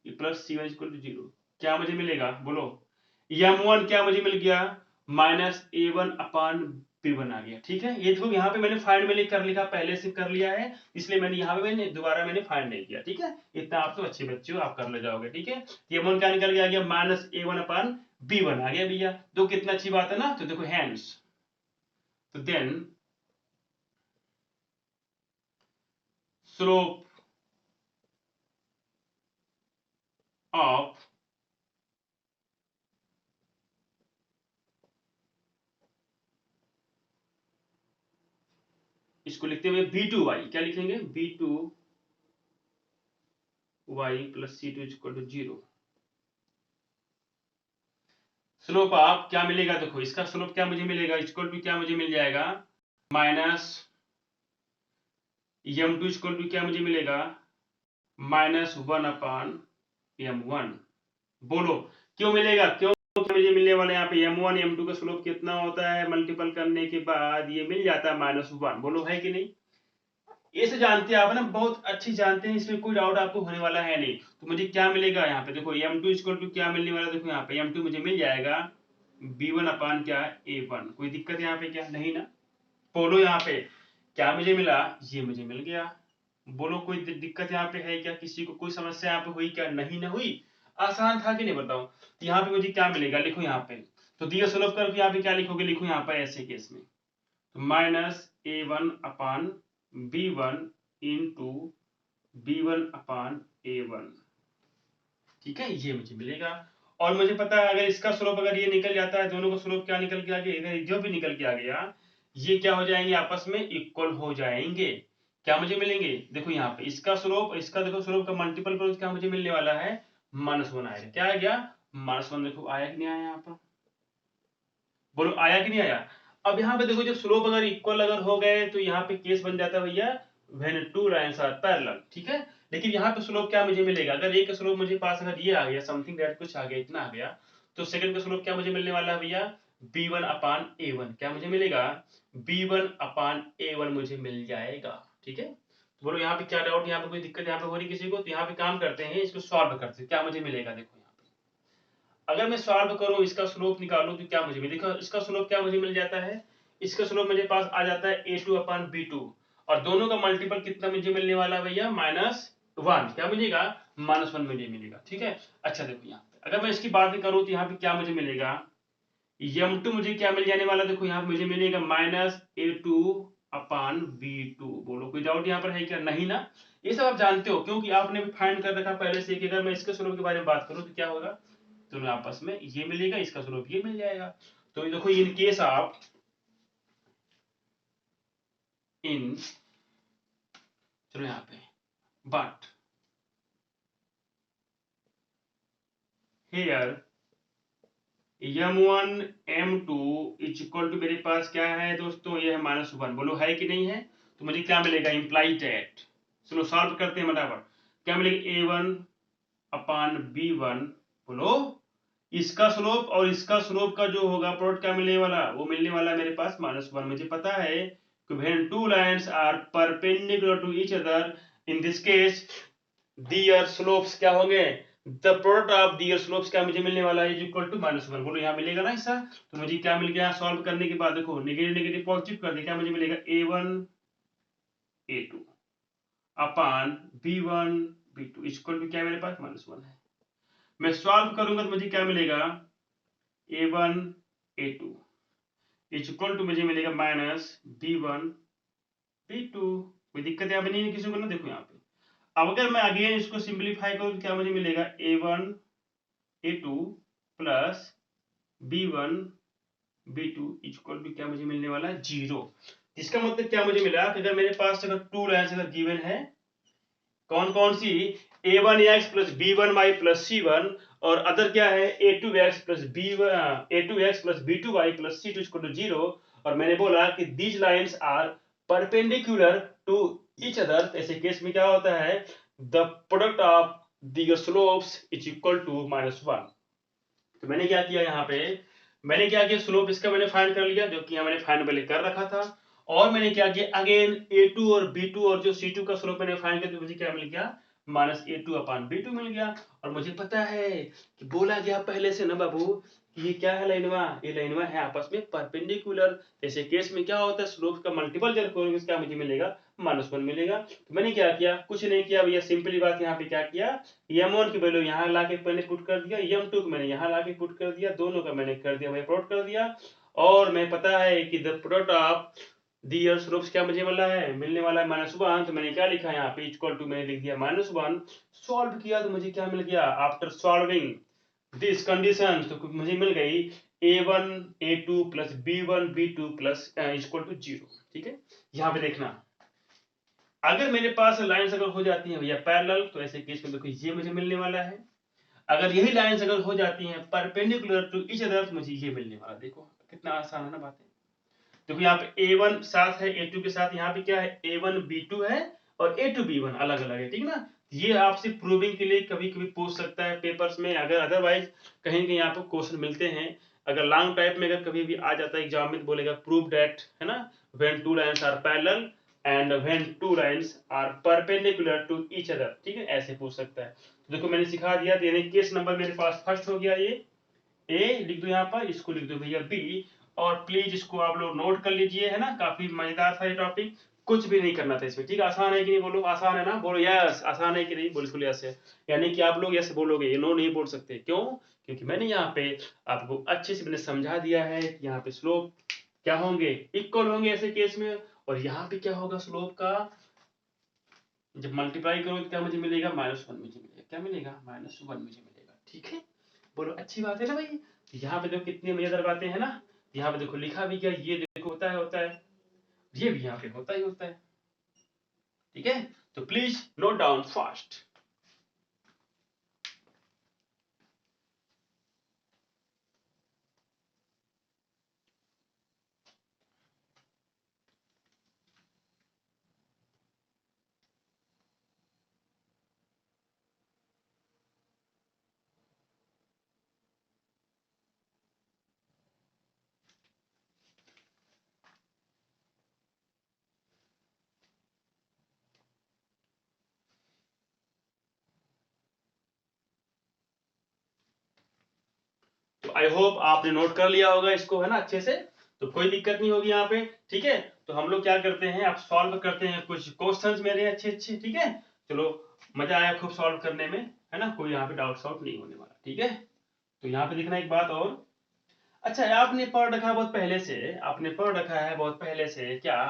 plus c1 equal to 0, क्या मुझे मिलेगा, बोलो m1 क्या मुझे मिल गया, -a1 अपान b1 आ गया, ठीक है। ये देखो यहाँ पे मैंने फाइंड में कर लिखा, पहले से कर लिया है, इसलिए मैंने यहाँ पे मैंने दोबारा मैंने फाइंड नहीं किया, ठीक है, इतना आप तो अच्छे बच्चे हो, आप कर ले जाओगे, ठीक है। m1 क्या निकल गया, -a1 अपान b1 आ गया भैया, तो कितना अच्छी बात है ना। तो देखो हैंड्स, तो देन स्लोप ऑफ इसको लिखते हुए b2y, क्या लिखेंगे b2y plus c2 equal to 0, slope of क्या मिलेगा, देखो इसका स्लोप क्या मुझे मिलेगा, इक्वल टू क्या मुझे मिल जाएगा, माइनस m2 इक्वल टू क्या मुझे मिलेगा -1/m1। बोलो क्यों मिलेगा, क्यों मुझे मिलने वाला है यहाँ पे m1 m2 का स्लोप कितना होता है, मल्टीपल करने के बाद ये मिल जाता है -1। बोलो है कि नहीं, ये से जानते हैं आप ना, बहुत अच्छी जानते हैं, इसमें कोई डाउट आपको होने वाला है नहीं। तो मुझे क्या मिलेगा यहाँ पे, देखो m2 इक्वल टू क्या मिलने वाला है, देखो यहाँ पे m2 मुझे मिल जाएगा b1 अपान क्या a1। कोई दिक्कत यहाँ पे क्या, नहीं ना। बोलो यहाँ पे क्या मुझे मिला, ये मुझे मिल गया। बोलो कोई दिक्कत यहाँ पे है क्या, किसी को कोई समस्या यहाँ पे हुई क्या, नहीं ना हुई, आसान था कि नहीं बताओ। तो यहाँ पे मुझे क्या मिलेगा, लिखो यहाँ पे, तो दिया सोल्व करके यहाँ पे क्या लिखोगे, लिखो यहाँ पे ऐसे केस में, तो -a1 अपान b1 इंटू b1 अपान a1, ठीक है, ये मुझे मिलेगा। और मुझे पता है अगर इसका स्लोप अगर ये निकल जाता है, दोनों का स्लोप क्या निकल के आ गया, इधर जो भी निकल के आ गया, ये क्या हो जाएंगे, आपस में इक्वल हो जाएंगे। क्या मुझे मिलेंगे, देखो यहाँ पे इसका स्लोप इसका देखो स्लोप का मल्टीपल करो, क्या मुझे मिलने वाला है, -1 आएगा। क्या आ गया, -1। देखो आया कि नहीं आया यहाँ पर, बोलो आया कि नहीं आया। अब यहाँ पे देखो जब स्लोप अगर इक्वल अगर हो गए तो यहाँ पे केस बन जाता है भैया when two lines are parallel, ठीक है। लेकिन यहाँ पे स्लोप क्या मुझे मिलेगा, अगर एक स्लोप मुझे पास अगर ये आ गया, समथिंग दैट कुछ आ गया, इतना आ गया, तो सेकंड का स्लोप क्या मुझे मिलने वाला है भैया, b1 अपान a1। क्या मुझे मिलेगा, b1 अपान a1 मुझे मिल जाएगा, ठीक है। तो बोलो यहाँ पे क्या डाउट, यहाँ पे कोई दिक्कत यहाँ पे हो रही किसी को, तो यहाँ पे काम करते हैं, इसको सॉल्व करते हैं। क्या मुझे मिलेगा, देखो अगर मैं सॉल्व करूं, इसका स्लोप निकालूं, तो क्या मुझे मिलेगा, इसका स्लोप क्या मुझे मिल जाता है, इसका स्लोप मेरे पास आ जाता है a2 अपान b2, और दोनों का मल्टीपल कितना मुझे मिलने वाला है भैया, -1। क्या मिलेगा, -1 मुझे मिलेगा, ठीक है। अच्छा देखो यहाँ पे अगर मैं इसकी बात नहीं करूं, तो यहाँ पे क्या मुझे मिलेगा, m2 मुझे क्या मिल जाने वाला, देखो यहाँ पे मुझे मिलेगा -a2 अपान b2। बोलो कोई डाउट यहाँ पर है क्या, नहीं ना। ये सब आप जानते हो, क्योंकि आपने भी फाइंड कर रखा पहले से कि अगर मैं इसके स्लोप के बारे में बात करूं तो क्या होगा, दोनों आपस में ये मिलेगा, इसका स्लोप ये मिल जाएगा। तो देखो इन केस आप इन, चलो यहाँ पे, but here m1 m2 is equal to, मेरे पास क्या है दोस्तों, ये है -1। बोलो है कि नहीं है। तो मुझे क्या मिलेगा, इंप्लाई दैट, चलो सॉल्व करते हैं बराबर। क्या मिलेगा, a1 अपान b1। बोलो इसका स्लोप और इसका स्लोप का जो होगा प्रोडक्ट क्या मिलने वाला, वो मिलने वाला है मेरे पास -1। मुझे पता है कि when two lines are perpendicular to each other, in this case their slopes क्या होंगे, the product of their slopes क्या मुझे मिलने वाला है, इक्वल टू -1। बोलो यहाँ मिलेगा ना ऐसा। तो मुझे क्या मिल गया, सॉल्व करने के बाद देखो नेगेटिव नेगेटिव पॉजिटिव कर दे, क्या मुझे मिलेगा, a1 a2 upon b1 b2 equal to क्या मेरे पास -1 है। मैं सॉल्व करूंगा तो मुझे क्या मिलेगा, a1 a2 इक्वल टू मुझे मिलेगा -b1 b2। कोई दिक्कत यहाँ पे नहीं है किसी को ना। देखो यहाँ पे अब अगर मैं अगेन इसको सिंप्लीफाई करूँ तो क्या मुझे मिलेगा, a1 a2 plus b1 b2 equal to क्या मुझे मिलने वाला है, 0। इसका मतलब क्या मुझे मिला कि अगर मेरे पास अगर टू लाइन्स अगर गिवन है, कौन कौन सी, a1x plus b1y plus c1, और अदर क्या है a2x plus b2y plus c2 equal to 0। और मैंने बोला कि these lines are perpendicular to each other. ऐसे केस में क्या होता है, the product of the slopes is equal to -1। तो मैंने क्या किया यहाँ पे, मैंने क्या किया, स्लोप इसका मैंने फाइंड कर लिया, जो कि मैंने फाइंड पहले कर रखा था। और मैंने क्या किया, अगेन a2 और b2 और जो c2 का स्लोप मैंने फाइंड किया, तो मुझे क्या मिल गया, -a2 अपान b2 मिल गया। और मुझे पता है कि बोला गया पहले से ना बाबू कि ये क्या है लाइनवा, ये लाइनवा है आपस में परपेंडिकुलर। ऐसे केस में क्या होता है, स्लोप का मल्टीपल जब करोगे क्या मुझे मिलेगा, -1 मिलेगा। तो मैंने क्या किया, कुछ नहीं किया भैया, सिंपली बात यहाँ पे क्या किया, m1 की वैल्यू यहाँ लाके मैंने पुट कर दिया, m2 को मैंने यहाँ लाके पुट कर दिया, दोनों का मैंने कर दिया भाई प्लॉट कर दिया। और मैं पता है कि the product of their slopes क्या मुझे मिला है, मिलने वाला है -1। तो मैंने क्या लिखा यहाँ पे, इक्वल टू मैंने लिख दिया -1। सॉल्व किया तो मुझे क्या मिल गया, आफ्टर सॉल्विंग दिस कंडीशन, तो मुझे मिल गई a1 a2 plus b1 b2 plus equal to 0। ठीक है, यहाँ पे देखना अगर मेरे पास लाइंस अगर हो जाती हैं भैया पैरेलल, तो ऐसे केस में देखो ये मुझे मिलने वाला है। अगर यही लाइंस अगर हो जाती हैं परपेंडिकुलर टू ईच अदर, तो मुझे ये मिलने वाला। देखो कितना आसान है ना बातें। देखो यहाँ पे a1 साथ है a2 के साथ, यहाँ पे क्या है a1 b2 है और a2 b1 अलग अलग है, ठीक है ना। ये आपसे प्रूविंग के लिए कभी कभी पूछ सकता है पेपर्स में, अगर अदरवाइज कहीं कहीं आपको क्वेश्चन मिलते हैं। अगर लॉन्ग टाइप में अगर कभी भी आ जाता है एग्जाम में तो बोलेगा प्रूव दैट, है ना, when two lines are parallel and when two lines are perpendicular to each other, ठीक है, ऐसे पूछ सकता है। तो देखो मैंने सिखा दिया, यानी केस नंबर मेरे पास फर्स्ट हो गया, ये ए लिख दो यहाँ पर, इसको लिख दो भैया बी, और प्लीज इसको आप लोग नोट कर लीजिए, है ना, काफी मजेदार था ये टॉपिक, कुछ भी नहीं करना था इसमें, ठीक है। आसान है कि नहीं, बोलो आसान है ना, बोलो यस, आसान है कि नहीं, बिल्कुल यस है, यानी कि आप लोग यस बोलोगे, ये नो नहीं बोल सकते, क्यों, क्योंकि मैंने यहाँ पे आपको अच्छे से मैंने समझा दिया है कि यहाँ पे स्लोप क्या होंगे, इक्वल होंगे ऐसे केस में, और यहाँ पे क्या होगा स्लोप का, जब मल्टीप्लाई करोगे क्या मुझे मिलेगा, -1 मुझे मिलेगा, क्या मिलेगा, -1 मुझे मिलेगा, ठीक है। बोलो अच्छी बात है ना भाई। यहाँ पे देखो कितनी मजेदार बातें हैं ना, यहाँ पे देखो लिखा भी क्या, ये देखो होता है, ये भी यहाँ पे होता ही होता है, ठीक है। तो प्लीज नोट डाउन फास्ट। तो आई होप आपने नोट कर लिया होगा इसको, है ना, अच्छे से, तो कोई दिक्कत नहीं होगी यहाँ पे, ठीक है। तो हम लोग क्या करते हैं, आप सॉल्व करते हैं कुछ क्वेश्चंस मेरे अच्छे अच्छे, ठीक है। चलो, मजा आया खूब सॉल्व करने में, है ना, कोई यहाँ पे डाउट सॉल्व नहीं होने वाला, ठीक है। तो यहाँ पे देखना एक बात और, अच्छा आपने पढ़ रखा है बहुत पहले से, आपने पढ़ रखा है बहुत पहले से, क्या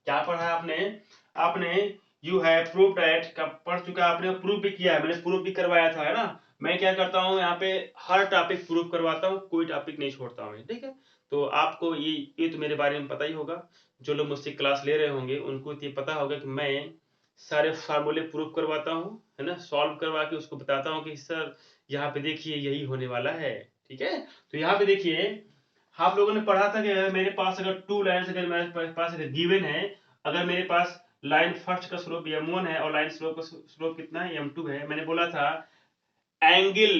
क्या पढ़ा है आपने, आपने यू हैव प्रूव दैट का पढ़ चुका है आपने, प्रूव भी किया है, मैंने प्रूव भी करवाया था, है ना। मैं क्या करता हूँ यहाँ पे, हर टॉपिक प्रूव करवाता हूँ, कोई टॉपिक नहीं छोड़ता हूँ, ठीक है। तो आपको ये तो मेरे बारे में पता ही होगा, जो लोग मुझसे क्लास ले रहे होंगे उनको ये पता होगा कि मैं सारे फार्मूले प्रूव करवाता हूँ, है ना, सॉल्व करवा के उसको बताता हूँ कि सर यहाँ पे देखिए यही होने वाला है, ठीक है। तो यहाँ पे देखिए आप लोगों ने पढ़ा था कि मेरे पास अगर टू लाइन्स अगर मेरे पास अगर गिवन है, अगर मेरे पास लाइन फर्स्ट का स्लोप m1 है और लाइन स्लोप का स्लोप कितना है m2 है, मैंने बोला था angle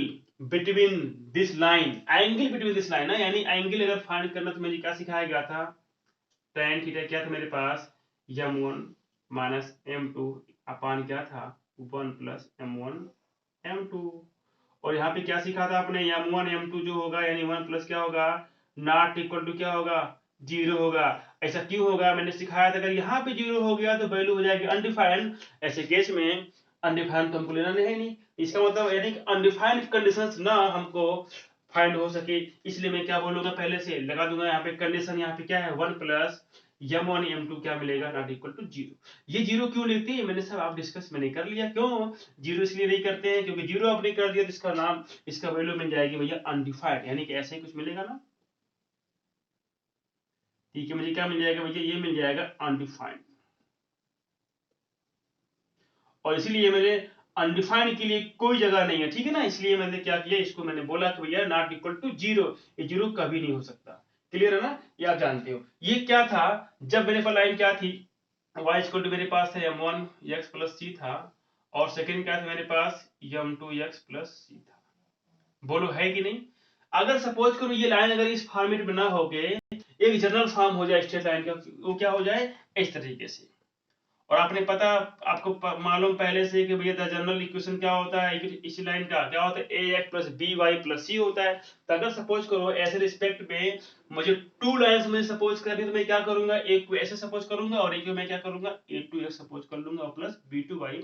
between this line, angle between this line ना, यानी एंगल अगर फाइंड करना तो मुझे क्या सिखाया गया था, tan थीटा क्या था मेरे पास, m1 माइनस m2 अपान क्या था 1 प्लस m1 m2, और यहाँ पे क्या सीखा था आपने, m1 m2 जो होगा यानी 1 प्लस क्या होगा, नॉट इक्वल टू क्या होगा, 0 होगा। ऐसा क्यों होगा, मैंने सिखाया था अगर यहाँ पे 0 हो गया तो वैल्यू हो जाएगी अनडिफाइंड, ऐसे केस में अनडिफाइंड तो हमको लेना नहीं, नहीं, इसका मतलब यानी अनडिफाइंड कंडीशंस ना हमको फाइंड हो सके, इसलिए मैं क्या बोलूंगा, पहले से लगा दूंगा यहाँ पे कंडीशन, यहाँ पे क्या है 1 प्लस m1 m2 क्या मिलेगा, नॉट इक्वल टू 0। ये 0 क्यों लिखते हैं, मैंने सब आप डिस्कस मैंने कर लिया, क्यों 0 इसलिए नहीं करते हैं, क्योंकि 0 आपने कर दिया तो इसका नाम, इसका वैल्यू मिल जाएगी भैया अनडिफाइंड, यानी कि ऐसे ही कुछ मिलेगा ना, ठीक है, मुझे क्या मिल जाएगा भैया, ये मिल जाएगा अनडिफाइंड, और इसीलिए मेरे अनडिफाइंड के लिए कोई जगह नहीं है, ठीक है ना, इसलिए मैंने क्या किया, इसको मैंने बोला कि भैया नॉट इक्वल टू 0, ये 0 कभी नहीं हो सकता, क्लियर है ना, ये आप जानते हो। ये क्या था, जब मेरे पास लाइन क्या थी, y इक्वल टू मेरे पास था m1 x प्लस c था, और सेकंड क्या था मेरे पास m2 x प्लस c था, बोलो है कि नहीं। अगर सपोज करो ये लाइन अगर इस फॉर्मेट में ना होके एक जनरल फॉर्म हो जाए स्ट्रेट लाइन का, वो क्या हो जाए इस तरीके से, और आपने पता, आपको मालूम पहले से कि भैया जनरल इक्वेशन क्या होता है इसी लाइन का, क्या होता है ax plus B Y plus C होता है। तो अगर सपोज करो ऐसे रिस्पेक्ट में मुझे टू लाइंस में सपोज करनी, तो मैं क्या करूंगा, एक को ऐसे सपोज करूंगा और एक को मैं क्या करूंगा a2x सपोज कर लूंगा और plus b2y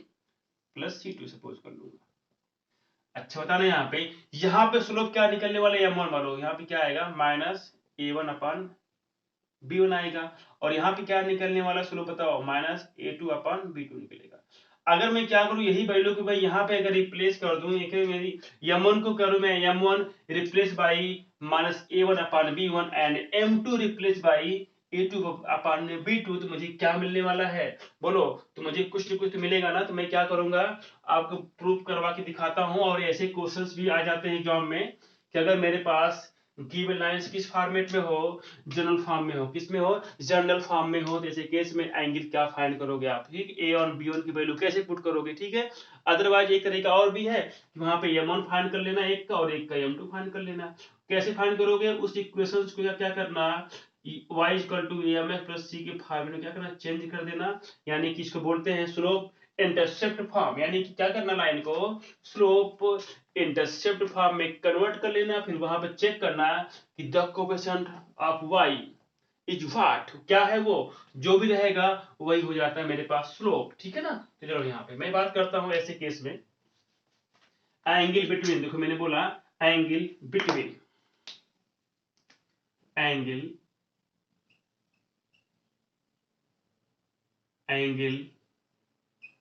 plus c2 suppose कर लूंगा। अच्छा बताना यहाँ पे स्लोप क्या निकलने वाला है m1 वालों, यहाँ पे क्या आएगा माइनस a1 अपन b1 आएगा, और यहाँ पे क्या निकलने वाला स्लोप बताओ, माइनस a2 अपन b2 निकलेगा। अगर मैं क्या करूं यही वैल्यू को भाई यहाँ पे अगर रिप्लेस कर दूं, मेरी m1 को करूं मैं m1 replace by minus a1 upon b1 and m2 replace by a2 upon b2, तो मुझे क्या मिलने वाला है, बोलो, तो मुझे कुछ न कुछ तो मिलेगा ना। तो मैं क्या करूंगा, आपको प्रूफ करवा के दिखाता हूं, और ऐसे क्वेश्चंस भी आ जाते हैं एग्जाम में कि अगर मेरे पास गिवन लाइंस किस फॉर्मेट में हो, जनरल फॉर्म में हो, किस में हो, जनरल फॉर्म में हो, जैसे केस में एंगल क्या फाइंड करोगे आप, ठीक, ए और बी की वैल्यू कैसे पुट करोगे, ठीक है। अदरवाइज एक तरीका और भी है कि वहां पे m1 फाइंड कर लेना एक का और एक का m2 फाइंड कर लेना। कैसे फाइंड करोगे, उस इक्वेशंस को क्या करना, y equal to A M S plus C के फॉर्मेट में क्या करना, चेंज कर देना, यानी कि इसको बोलते हैं स्लोप इंटरसेप्ट फॉर्म, यानी कि क्या करना, लाइन को स्लोप इंटरसेप्ट फॉर्म में कन्वर्ट कर लेना, फिर वहां पर चेक करना कि the coefficient of y is what, क्या है वो, जो भी रहेगा वही हो जाता है मेरे पास स्लोप, ठीक है ना। तो चलो यहाँ पे मैं बात करता हूँ ऐसे केस में एंगल बिटवीन, देखो मैंने बोला angle between, angle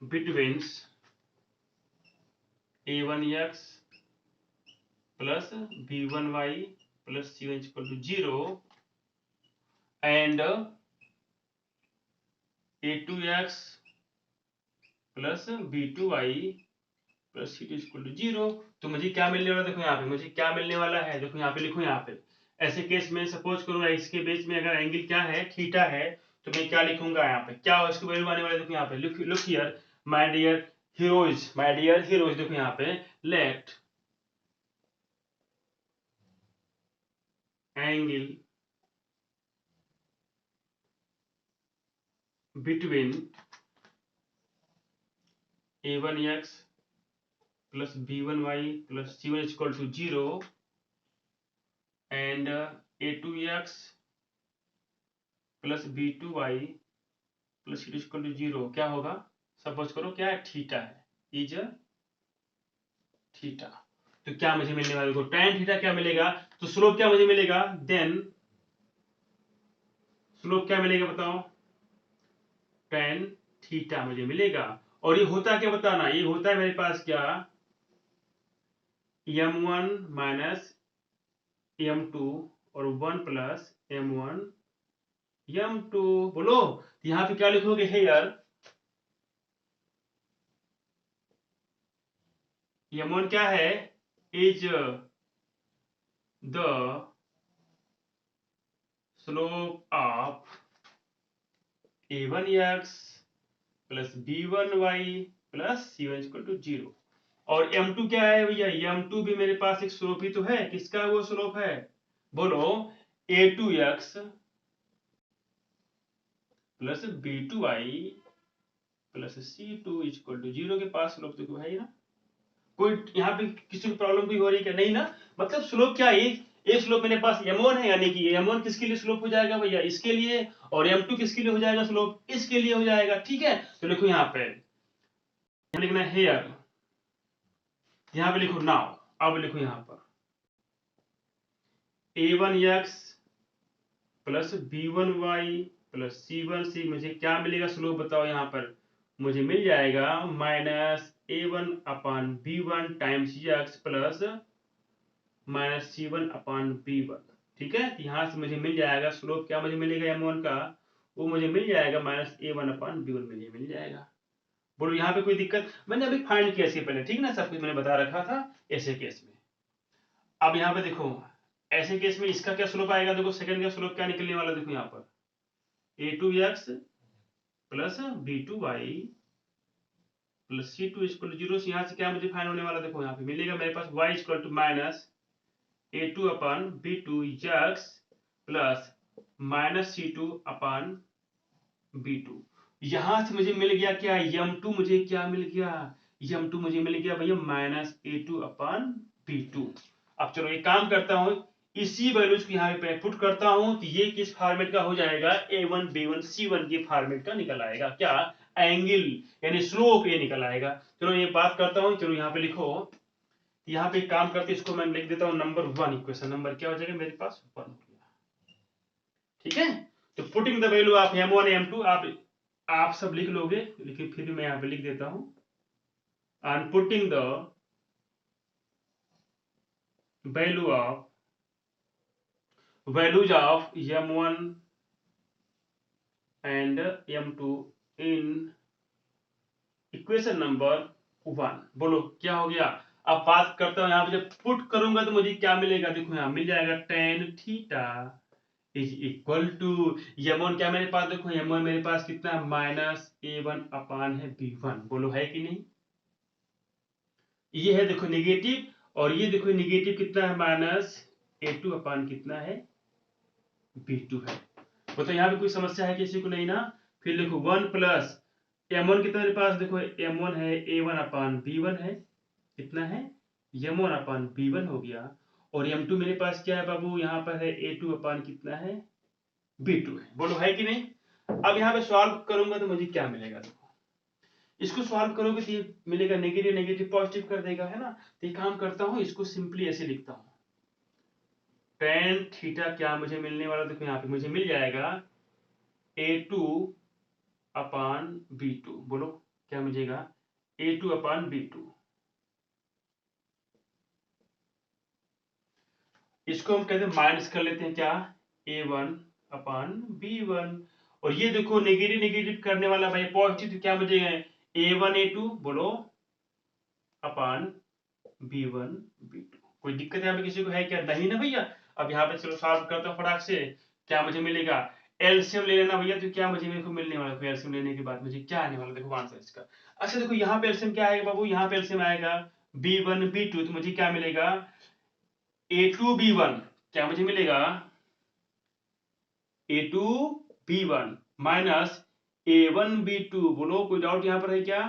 between a1x plus b1y plus c1 is equal to 0 and a2x plus b2y plus c2 is equal to 0। तो मुझे क्या मिलने वाला, देखो यहाँ पे मुझे क्या मिलने वाला है, देखो यहाँ पे लिखो, यहाँ पे ऐसे केस में सपोज करूंगा इसके बेस में अगर एंगल क्या है, थीटा है, तो मैं क्या लिखूंगा यहाँ पे, क्या इसकी वैल्यू आने वाली, देखो यहाँ पे look here my dear heroes, देखो यहाँ पे let angle between a1x plus b1y plus c1 is equal to 0 and a2x plus b2y plus c2 is equal to 0 क्या होगा, सपोज करो क्या है, थीटा है, इज थीटा। तो क्या मुझे मिलने वाला, देखो tan थीटा क्या मिलेगा, तो स्लोप क्या मुझे मिलेगा, देन स्लोप क्या मिलेगा बताओ, tan थीटा मुझे मिलेगा। और ये होता क्या बताना, ये होता है मेरे पास क्या, m1 माइनस m2 और 1 प्लस m1 m2, बोलो यहां पे क्या लिखोगे, हेयर m1 क्या है, is the slope of a1x plus b1y plus c1 equal to 0। और m2 क्या है भैया, m2 भी मेरे पास एक स्लोप ही तो है, किसका वो स्लोप है, बोलो a2x plus b2y plus c2 equal to 0 के पास स्लोप तो है ही ना। कोई यहाँ पे किसी को प्रॉब्लम कोई हो रही है क्या, नहीं ना। मतलब स्लोप क्या है, एक स्लोप मेरे पास m1 है, यानी कि m1 किसके लिए स्लोप हो जाएगा भैया, इसके लिए, और m2 किसके लिए हो जाएगा स्लोप, इसके लिए हो जाएगा, ठीक है। तो लिखो यहाँ पे लिखना है हेयर, यहाँ पे लिखो नाउ, अब लिखो यहाँ पर a1x plus b1y plus c1c, मुझे क्या मिलेगा स्लोप बताओ, यहाँ पर मुझे मिल जाएगा माइनस a1 अपान b1 times x plus minus c1 अपान b1, ठीक है। यहां से मुझे मिल जाएगा स्लोप, क्या मुझे मिलेगा m1 का, वो मुझे मिल जाएगा माइनस a1 अपान b1 मुझे मिल जाएगा। बोलो यहाँ पे कोई दिक्कत, मैंने अभी फाइंड किया इसके पहले, ठीक ना, सब कुछ मैंने बता रखा था ऐसे केस में। अब यहाँ पे देखो ऐसे केस में इसका क्या स्लोप आएगा, देखो सेकंड का स्लोप क्या निकलने वाला, देखो यहाँ पर a2x plus b2y plus c2 equal to 0 से यहाँ से क्या मुझे फाइंड होने वाला, देखो यहाँ पे मिलेगा मेरे पास y equal to minus a2 upon b2 x plus minus c2 upon b2। यहां से मुझे मिल गया क्या, m2 मुझे क्या मिल गया, m2 मुझे मिल गया भैया माइनस a2 अपान b2। अब चलो एक काम करता हूं, इसी वैल्यूज को यहाँ पे पुट करता हूं, तो ये किस फॉर्मेट का हो जाएगा, a1 b1 c1 के फॉर्मेट का निकल आएगा, क्या एंगल यानी स्लोप ये निकल आएगा। चलो ये बात करता हूं, चलो यहाँ पे लिखो, यहाँ पे काम करते इसको मैं लिख देता हूँ नंबर 1 इक्वेशन, नंबर क्या हो जाएगा मेरे पास 1 हो गया, ठीक है। तो putting the value of m1 m2 आप सब लिख लोगे, लेकिन फिर भी मैं यहाँ पे लिख देता हूँ, and putting the value of values of m1 and m2 in equation number 1, बोलो क्या हो गया, अब बात करता हूँ यहाँ पे जब पुट करूंगा तो मुझे क्या मिलेगा, देखो यहाँ मिल जाएगा tan theta is equal to यमन क्या मेरे पास, देखो यमन मेरे पास कितना है -a1 अपान है b1, बोलो है कि नहीं। ये है देखो नेगेटिव, और ये देखो नेगेटिव कितना है -a2 अपान कितना है b2 है। तो यहाँ पे कोई समस्या है किसी को नहीं ना। फिर देखो 1 प्लस m1 कितना मेरे पास, देखो m1 है a1 अपान b1 है, कितना है m1 अपान b1 हो गया। और m2 मेरे पास क्या है बाबू, यहाँ पर है a2 अपान कितना है b2 है, बोलो है कि नहीं। अब यहाँ पे सॉल्व करूंगा तो मुझे क्या मिलेगा, देखो इसको सॉल्व करोगे तो ये मिलेगा नेगेटिव नेगेटिव पॉजिटिव कर देगा, है ना। तो एक काम करता हूँ, इसको सिंपली ऐसे लिखता हूँ, tan थीटा क्या मुझे मिलने वाला, देखो यहाँ पे मुझे मिल जाएगा a2 अपान b2, बोलो क्या मिलेगा a2 अपान b2। इसको हम कहते हैं माइनस कर लेते हैं क्या, a1 अपान b1। और ये देखो नेगेटिव नेगेटिव करने वाला भाई पॉजिटिव, तो क्या मुझे a1 a2 बोलो अपान b1 b2। कोई दिक्कत यहाँ पे किसी को है क्या, नहीं ना भैया। अब यहाँ पे चलो सॉल्व करता हूँ फटाक से, क्या मुझे मिलेगा, एलसीएम ले लेना भैया। तो क्या मुझे मेरे को मिलने वाला, एलसीएम लेने के बाद मुझे क्या आने वाला, देखो आंसर इसका। अच्छा देखो यहाँ पे एलसीएम क्या आएगा बाबू, यहाँ पे एलसीएम आएगा b1 b2, तो मुझे क्या मिलेगा a2 b1, क्या मुझे मिलेगा a2 b1 minus a1 b2, बोलो कोई डाउट यहाँ पर है क्या।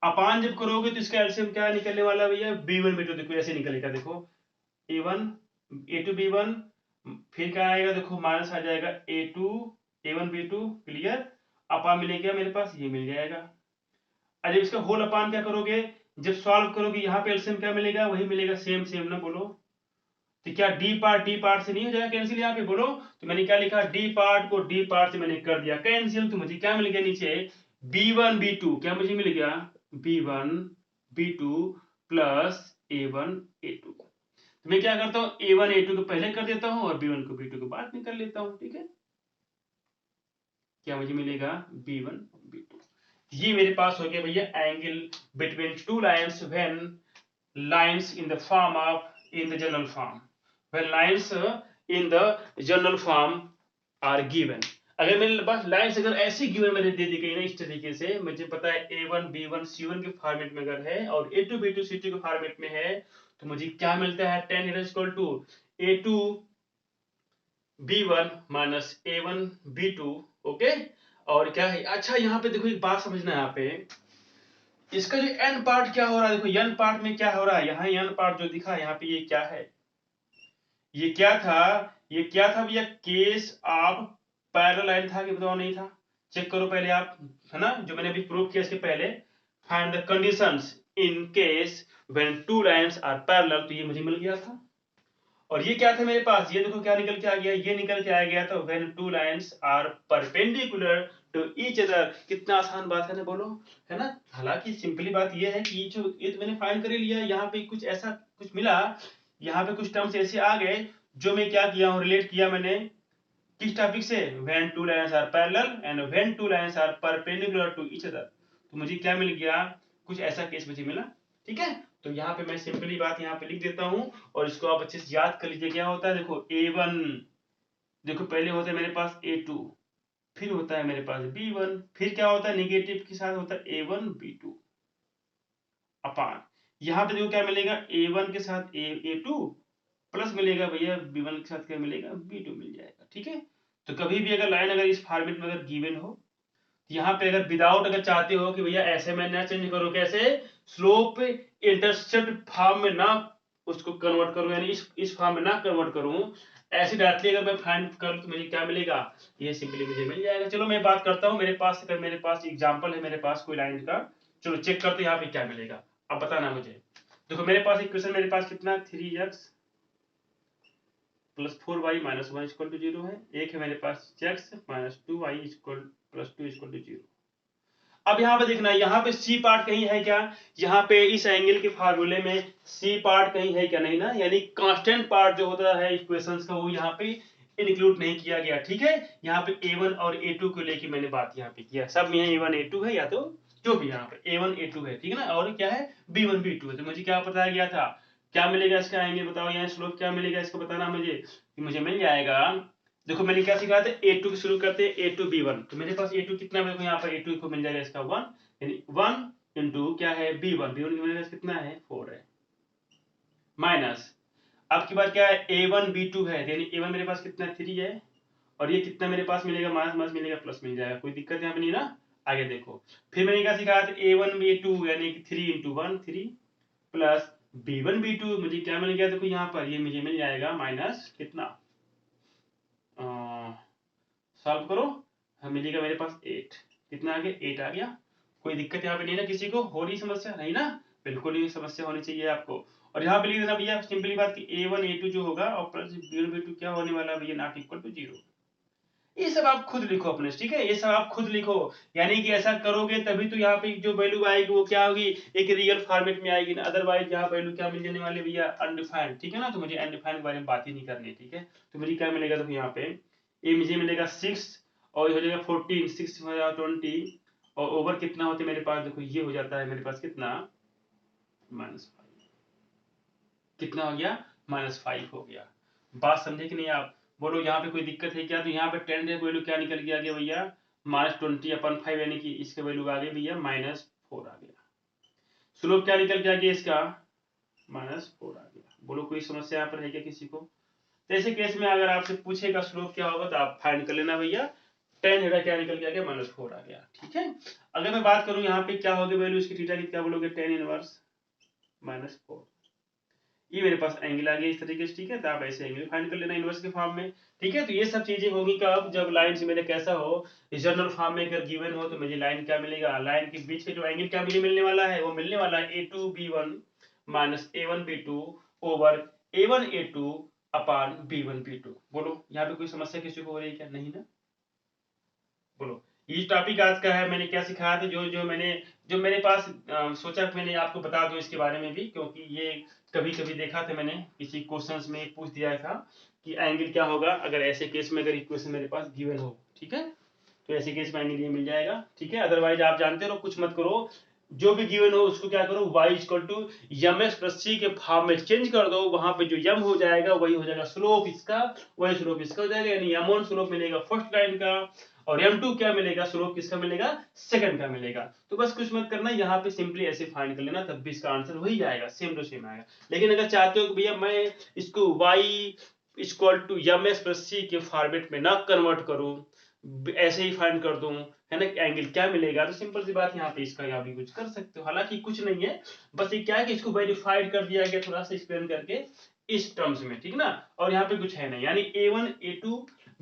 अपान जब करोगे तो इसका एलसीएम क्या निकलने वाला भैया, b1 b2, देखो ऐसे निकलेगा, देखो a1 a2 b1, फिर क्या आएगा देखो माइनस आ जाएगा a2 a1 b2, क्लियर। अपान मिलेगा मेरे पास, ये मिल जाएगा। अब इसका होल अपान क्या करोगे, जब सॉल्व करोगे यहाँ पे एलसीएम क्या मिलेगा, वही मिलेगा सेम सेम ना, बोलो तो क्या डी पार्ट से नहीं हो जाएगा कैंसिल यहाँ पे, बोलो। तो मैंने क्या लिखा, डी पार्ट को डी पार्ट से मैंने कर दिया कैंसिल, तो मुझे क्या मिल गया नीचे b1 b2, क्या मुझे मिल गया b1 b2 plus a1 a2। तो मैं क्या करता हूँ a1 a2 को पहले कर देता हूँ और b1 को b2 को बाद में कर लेता हूँ, ठीक है। क्या मुझे मिलेगा b1 b2। ये मेरे पास हो गया भैया angle between two lines when lines in the form of in the general form, when lines in the general form are given। अगर मेरे पास लाइंस अगर ऐसी गिवन मैंने दे दी गई ना इस तरीके से, मुझे पता है a1 b1 c1 के फॉर्मेट में अगर है और a2 b2 c2 के फॉर्मेट में है, तो मुझे क्या मिलता है tan is equal to a2 b1 minus a1 b2, okay. और क्या है, अच्छा यहाँ पे देखो एक बात समझना, यहाँ पे इसका जो n पार्ट क्या हो रहा है, देखो n पार्ट में क्या हो रहा है, यहाँ n पार्ट जो दिखा यहाँ पे ये क्या है, ये क्या था, ये क्या था भैया, केस ऑफ पैरेलल लाइन था कि बताओ नहीं था, चेक करो पहले आप, है ना, जो मैंने अभी प्रूव किया इसके पहले। Find the conditions in case when two lines are parallel, तो ये मुझे मिल गया था। और ये क्या था मेरे पास, ये देखो क्या निकल के आ गया, ये निकल के आ गया था when two lines are perpendicular to each other. कितना आसान बात है ना, बोलो, है ना। हालांकि सिंपली बात ये है कि जो ये तो मैंने फाइंड कर लिया, यहाँ पे कुछ ऐसा कुछ मिला, यहाँ पे कुछ टर्म्स ऐसे आ गए जो मैं क्या किया हूँ, रिलेट किया मैंने किस टॉपिक से, when two lines are parallel and when two lines are perpendicular to each other. तो मुझे क्या मिल गया, कुछ ऐसा केस मुझे मिला, ठीक है। तो यहाँ पे मैं सिंपली बात यहाँ पे लिख देता हूँ और इसको आप अच्छे से याद कर लीजिए। क्या होता है, देखो a1, देखो पहले होता है मेरे पास a2, फिर होता है मेरे पास b1, फिर क्या होता है नेगेटिव के साथ होता है a1 b2 अपान, यहाँ पे देखो क्या मिलेगा a1 के साथ a2 प्लस मिलेगा भैया b1 के साथ क्या मिलेगा b2 मिल जाएगा, ठीक है। तो कभी भी अगर लाइन अगर इस फॉर्मेट में अगर गिवन हो, यहाँ पे अगर विदाउट अगर चाहते हो कि भैया ऐसे मैं ना चेंज करो, कैसे स्लोप इंटरसेप्ट फॉर्म में ना उसको कन्वर्ट करूं, यानी इस फॉर्म में ना कन्वर्ट करूं, ऐसे डायरेक्टली अगर मैं फाइंड करूं तो मुझे क्या मिलेगा, ये सिंपली मुझे मिल जाएगा। चलो मैं बात करता हूं मेरे पास, अगर मेरे पास एग्जांपल है मेरे पास कोई लाइन का, चलो चेक करते हैं यहाँ पे क्या मिलेगा, अब बताना मुझे। देखो मेरे पास इक्वेशन मेरे पास कितना 3x plus 4y minus 1 equal to 0 है, एक है मेरे पास x minus 2y equal plus 2 equal to 0। अब यहाँ पे देखना, यहाँ पे सी पार्ट कहीं है क्या, यहाँ पे इस एंगल के फार्मूले में सी पार्ट कहीं है क्या, नहीं ना, यानी कांस्टेंट पार्ट जो होता है इक्वेशंस का वो यहाँ पे इंक्लूड नहीं किया गया, ठीक है। यहाँ पे a1 और a2 को लेके मैंने बात यहाँ पे किया, सब में a1 a2 है या तो जो भी यहाँ पे A1 A2 है, ठीक है ना, और क्या है B1 B2 है। तो मुझे क्या बताया गया था, क्या मिलेगा इसका एंगल बताओ, यहाँ स्लोप क्या मिलेगा इसको बताना मुझे। कि मुझे मिल जाएगा, देखो मैंने क्या सिखाया था, A2 शुरू करते हैं, A2 B1। तो मेरे पास A2 कितना है, यहाँ पर A2 को मिल जाएगा इसका 1, यानी 1 इंटू क्या है B1 मेरे पास कितना है 4 है, माइनस आपकी बात क्या है A1 B2 है, यानी A1 मेरे पास कितना 3 है, और ये कितना मेरे पास मिलेगा, माइनस माइनस मिलेगा प्लस मिल जाएगा, कोई दिक्कत यहाँ पे नहीं ना। आगे देखो, फिर मैंने क्या सिखाया था, A1 B2 यानी कि 3 इंटू 1 3 प्लस B1 B2 मुझे क्या मिल गया, देखो यहाँ पर ये मुझे मिल जाएगा माइनस कितना, सॉल्व करो, हम मिलेगा मेरे पास 8, कितना आ गया 8 आ गया। कोई दिक्कत यहाँ पे नहीं ना, किसी को हो रही समस्या नहीं ना, बिल्कुल ही समस्या होनी चाहिए आपको। और यहाँ पे लिख देना भैया सिंपली बात की A1 A2 जो होगा और प्लस B1 B2 क्या होने वाला भैया, नॉट इक्वल टू 0। ये सब आप खुद लिखो अपने, ठीक है, ये सब आप खुद लिखो, यानी कि ऐसा करोगे तभी तो यहाँ पे जो वैल्यू आएगी वो क्या होगी, एक रियल फॉर्मेट में आएगी ना, अदरवाइज यहाँ वैल्यू क्या मिल जाने वाली भैया, अनडिफाइंड, ठीक है ना। तो मुझे अनडिफाइंड के बारे में बात ही नहीं करनी, ठीक है। तो मुझे क्या मिलेगा, देखो यहाँ पे ये मुझे मिलेगा 6 और ये हो जाएगा 14, 6 हो जाएगा 20 और ओवर कितना होते मेरे पास, देखो ये हो जाता है मेरे पास कितना -5, कितना हो गया -5 हो गया। बात समझे कि नहीं आप, बोलो यहाँ पे कोई दिक्कत है क्या। तो यहाँ पे 10 वैल्यू क्या निकल के आ गया भैया, -20/5, यानी कि इसके वैल्यू आ गई भैया -4 आ गया। स्लोप क्या निकल के आ गया इसका, -4 आ गया। बोलो कोई समस्या यहाँ पर है क्या किसी को। तो ऐसे केस में अगर आपसे पूछेगा स्लोप क्या होगा तो आप फाइंड कर लेना भैया, 10 हेडा क्या निकल के आ गया -4 आ गया, ठीक है। अगर मैं बात करूं यहाँ पे क्या होगी वैल्यू इसकी, थीटा की क्या बोलोगे, 10 इनवर्स -4, ये मेरे पास एंगल आ गया इस तरीके से, ठीक है। तो आप ऐसे एंगल फाइंड कर लेना इनवर्स के फॉर्म में, ठीक है। तो ये सब चीजें होंगी कब, जब लाइन से मेरे कैसा हो, जनरल फॉर्म में अगर गिवन हो तो मुझे लाइन क्या मिलेगा, लाइन के बीच के जो एंगल क्या मिलने वाला है, वो मिलने वाला है A2 B1 minus A1 B2 over A1 A2 अपान B1 B2। बोलो यहाँ पे कोई समस्या किसी को हो रही है क्या, नहीं ना। बोलो, ये टॉपिक आज का है, मैंने क्या सिखाया था, जो मेरे पास सोचा कि मैंने आपको बता दूं इसके बारे में भी, क्योंकि ये कभी कभी देखा था मैंने किसी क्वेश्चंस में पूछ दिया था कि एंगल क्या होगा अगर ऐसे केस में, अगर इक्वेशन मेरे पास गिवन हो, ठीक है। तो ऐसे केस में एंगल ये मिल जाएगा, ठीक है। अदरवाइज आप जानते रहो, कुछ मत करो, जो भी गिवन हो उसको क्या करो, y equal to mx plus c के फॉर्म में चेंज कर दो, वहां पे जो m हो जाएगा वही हो जाएगा स्लोप इसका, वही स्लोप इसका हो जाएगा, यानी m1 स्लोप मिलेगा फर्स्ट लाइन का, और m2 क्या मिलेगा, स्लोप किसका मिलेगा, सेकंड का मिलेगा। तो बस कुछ मत करना, यहाँ पे सिंपली ऐसे फाइंड कर लेना, तब भी इसका आंसर वही आएगा, सेम टू सेम आएगा। लेकिन अगर चाहते हो कि भैया मैं इसको y equal to mx plus c के फॉर्मेट में ना कन्वर्ट करूं, ऐसे ही फाइंड कर दूं, है ना, एंगल क्या मिलेगा, तो सिंपल सी बात यहाँ पे इसका यहाँ भी कुछ कर सकते हो, हालांकि कुछ नहीं है, बस ये क्या है कि इसको वेरीफाइड कर दिया गया थोड़ा सा एक्सप्लेन करके इस टर्म्स में, ठीक ना। और यहाँ पे कुछ है नहीं, यानी A1 A2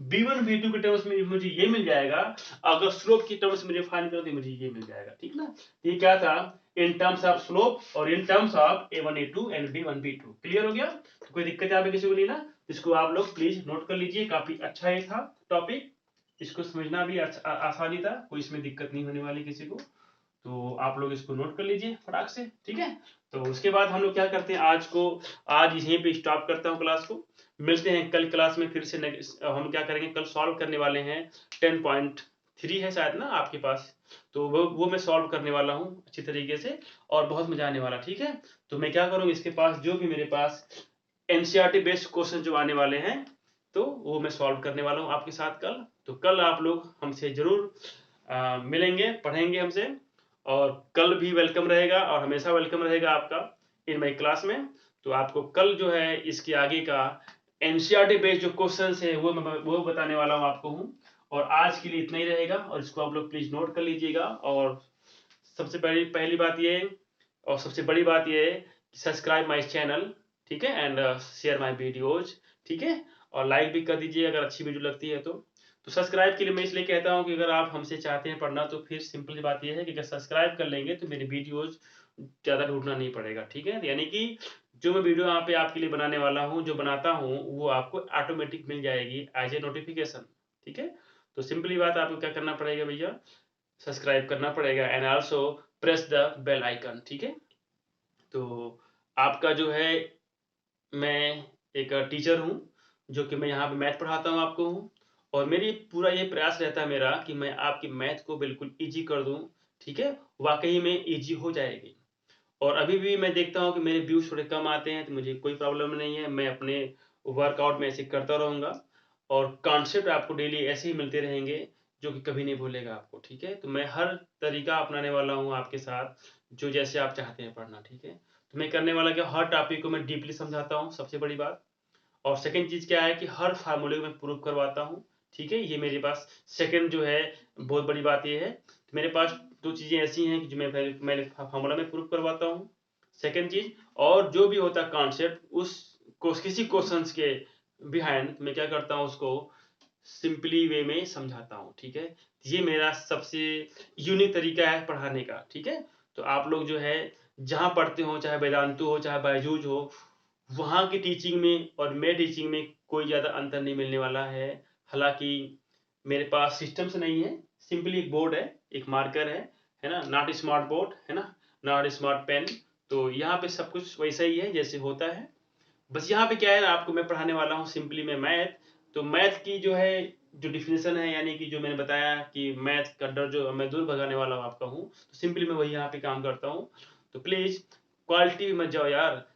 B1 B2 के टर्म्स में मुझे ये मिल जाएगा, अगर स्लोप की टर्म्स में फाइंड करो तो मुझे ये मिल जाएगा, ठीक ना। ये क्या था, इन टर्म्स ऑफ स्लोप और in terms of A1 A2 and B1 B2, clear हो गया। तो कोई दिक्कत यहाँ पे किसी को नहीं ना, इसको आप लोग प्लीज नोट कर लीजिए, काफी अच्छा ये था टॉपिक, इसको समझना भी आसानी था, कोई इसमें दिक्कत नहीं होने वाली किसी को। तो आप लोग इसको नोट कर लीजिए फटाक से, ठीक है। तो उसके बाद हम लोग क्या करते हैं, आज यहीं पे स्टॉप करता हूँ क्लास को, मिलते हैं कल क्लास में फिर से। हम क्या करेंगे, कल सॉल्व करने वाले हैं 10.3 है शायद ना आपके पास, तो वो मैं सॉल्व करने वाला हूँ अच्छी तरीके से, और बहुत मजा आने वाला, ठीक है। तो मैं क्या करूँगा, इसके पास जो भी मेरे पास एनसीईआरटी बेस्ड क्वेश्चन जो आने वाले हैं, तो वो मैं सॉल्व करने वाला हूँ आपके साथ कल। तो कल आप लोग हमसे जरूर मिलेंगे, पढ़ेंगे हमसे, और कल भी वेलकम रहेगा और हमेशा वेलकम रहेगा आपका इन माई क्लास में। तो आपको कल जो है इसके आगे का एनसीईआरटी बेस्ड जो क्वेश्चंस है वो बताने वाला हूँ आपको हूँ। और आज के लिए इतना ही रहेगा, और इसको आप लोग प्लीज नोट कर लीजिएगा। और सबसे पहली बात ये है, और सबसे बड़ी बात ये है, सब्सक्राइब माई चैनल, ठीक है, एंड शेयर माई वीडियोज, ठीक है, और लाइक भी कर दीजिए अगर अच्छी वीडियो लगती है तो सब्सक्राइब के लिए मैं इसलिए कहता हूँ कि अगर आप हमसे चाहते हैं पढ़ना, तो फिर सिंपल बात यह है कि अगर सब्सक्राइब कर लेंगे तो मेरे वीडियोज ज़्यादा ढूंढना नहीं पड़ेगा, ठीक है। यानी कि जो मैं वीडियो यहाँ पे आपके लिए बनाने वाला हूँ, जो बनाता हूँ, वो आपको ऑटोमेटिक मिल जाएगी एज ए नोटिफिकेशन, ठीक है। तो सिंपली बात आपको क्या करना पड़ेगा भैया, सब्सक्राइब करना पड़ेगा and also press the bell icon, ठीक है। तो आपका जो है, मैं एक टीचर हूँ जो कि मैं यहाँ पे मैथ पढ़ाता हूँ आपको हूँ, और मेरी पूरा ये प्रयास रहता है मेरा कि मैं आपकी मैथ को बिल्कुल इजी कर दूँ, ठीक है, वाकई में ईजी हो जाएगी। और अभी भी मैं देखता हूँ कि मेरे व्यूज़ थोड़े कम आते हैं, तो मुझे कोई प्रॉब्लम नहीं है, मैं अपने वर्कआउट में ऐसे करता रहूँगा और कॉन्सेप्ट आपको डेली ऐसे ही मिलते रहेंगे, जो कि कभी नहीं भूलेगा आपको, ठीक है? तो मैं हर तरीका अपनाने वाला हूँ आपके साथ, जो जैसे आप चाहते हैं पढ़ना, ठीक है? तो मैं करने वाला क्या, हर टॉपिक को मैं डीपली समझाता हूँ, सबसे बड़ी बात। और सेकंड चीज़ क्या है कि हर फ़ॉर्मूले को मैं प्रूव करवाता हूँ, ठीक है? ये मेरे पास सेकंड जो है, बहुत बड़ी बात ये है, तो मेरे पास 2 चीज़ें ऐसी हैं कि जो मैंने फ़ॉर्मूला में प्रूव करवाता हूँ। सेकंड चीज़, और जो भी होता है कॉन्सेप्ट, उस किसी क्वेश्चंस के बिहाइंड मैं क्या करता हूँ, उसको सिंपली वे में समझाता हूँ, ठीक है? ये मेरा सबसे यूनिक तरीका है पढ़ाने का, ठीक है? तो आप लोग जो है, जहाँ पढ़ते हो, चाहे वेदांतु हो, चाहे बायजूस हो, वहाँ की टीचिंग में और मेरी टीचिंग में कोई ज़्यादा अंतर नहीं मिलने वाला है। हालाँकि मेरे पास सिस्टम्स नहीं है, सिंपली एक बोर्ड है, एक मार्कर है ना? नॉट स्मार्ट बोर्ड, है ना? Not smart pen. तो यहाँ पे सब कुछ वैसा ही है जैसे होता है। बस यहाँ पे क्या है ना, आपको मैं पढ़ाने वाला हूँ सिंपली मैं मैथ। तो मैथ की जो है, जो डेफिनेशन है, यानी कि जो मैंने बताया कि मैथ का डर जो मैं दूर भगाने वाला हूँ आपका हूँ, तो सिंपली मैं वही यहाँ पे काम करता हूँ। तो प्लीज़ क्वालिटी में मत जाओ यार,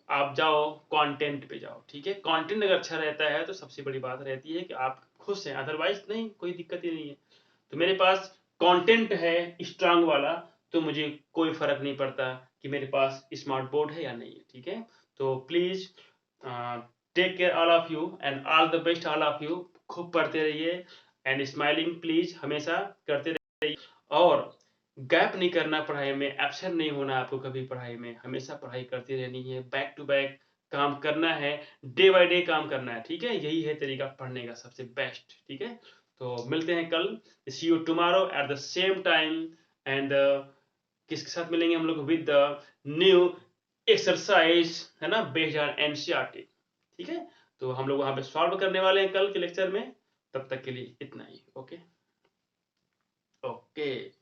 आप जाओ कंटेंट पे जाओ, ठीक है? कंटेंट अगर अच्छा रहता है तो सबसे बड़ी बात रहती है कि आप खुश हैं, अदरवाइज़ नहीं, कोई दिक्कत ही नहीं है। तो मेरे पास कंटेंट है स्ट्रांग वाला, तो मुझे कोई फ़र्क नहीं पड़ता कि मेरे पास स्मार्ट बोर्ड है या नहीं है, ठीक है? तो please take care all of you and all the best all of you. खूब पढ़ते रहिए एंड स्माइलिंग प्लीज़ हमेशा करते रहिए। और गैप नहीं करना पढ़ाई में, एब्सेंट नहीं होना आपको कभी पढ़ाई में, हमेशा पढ़ाई करती रहनी है, बैक टू बैक काम करना है, डे बाय डे काम करना है, ठीक है? यही है तरीका पढ़ने का सबसे बेस्ट, ठीक है? तो मिलते हैं कल, see you tomorrow at the same time. And किसके साथ मिलेंगे हम लोग, विद द न्यू एक्सरसाइज, है ना, बेस्ड ऑन एनसीईआरटी, ठीक है? तो हम लोग वहाँ पे सॉल्व करने वाले हैं कल के लेक्चर में। तब तक के लिए इतना ही। Okay, okay.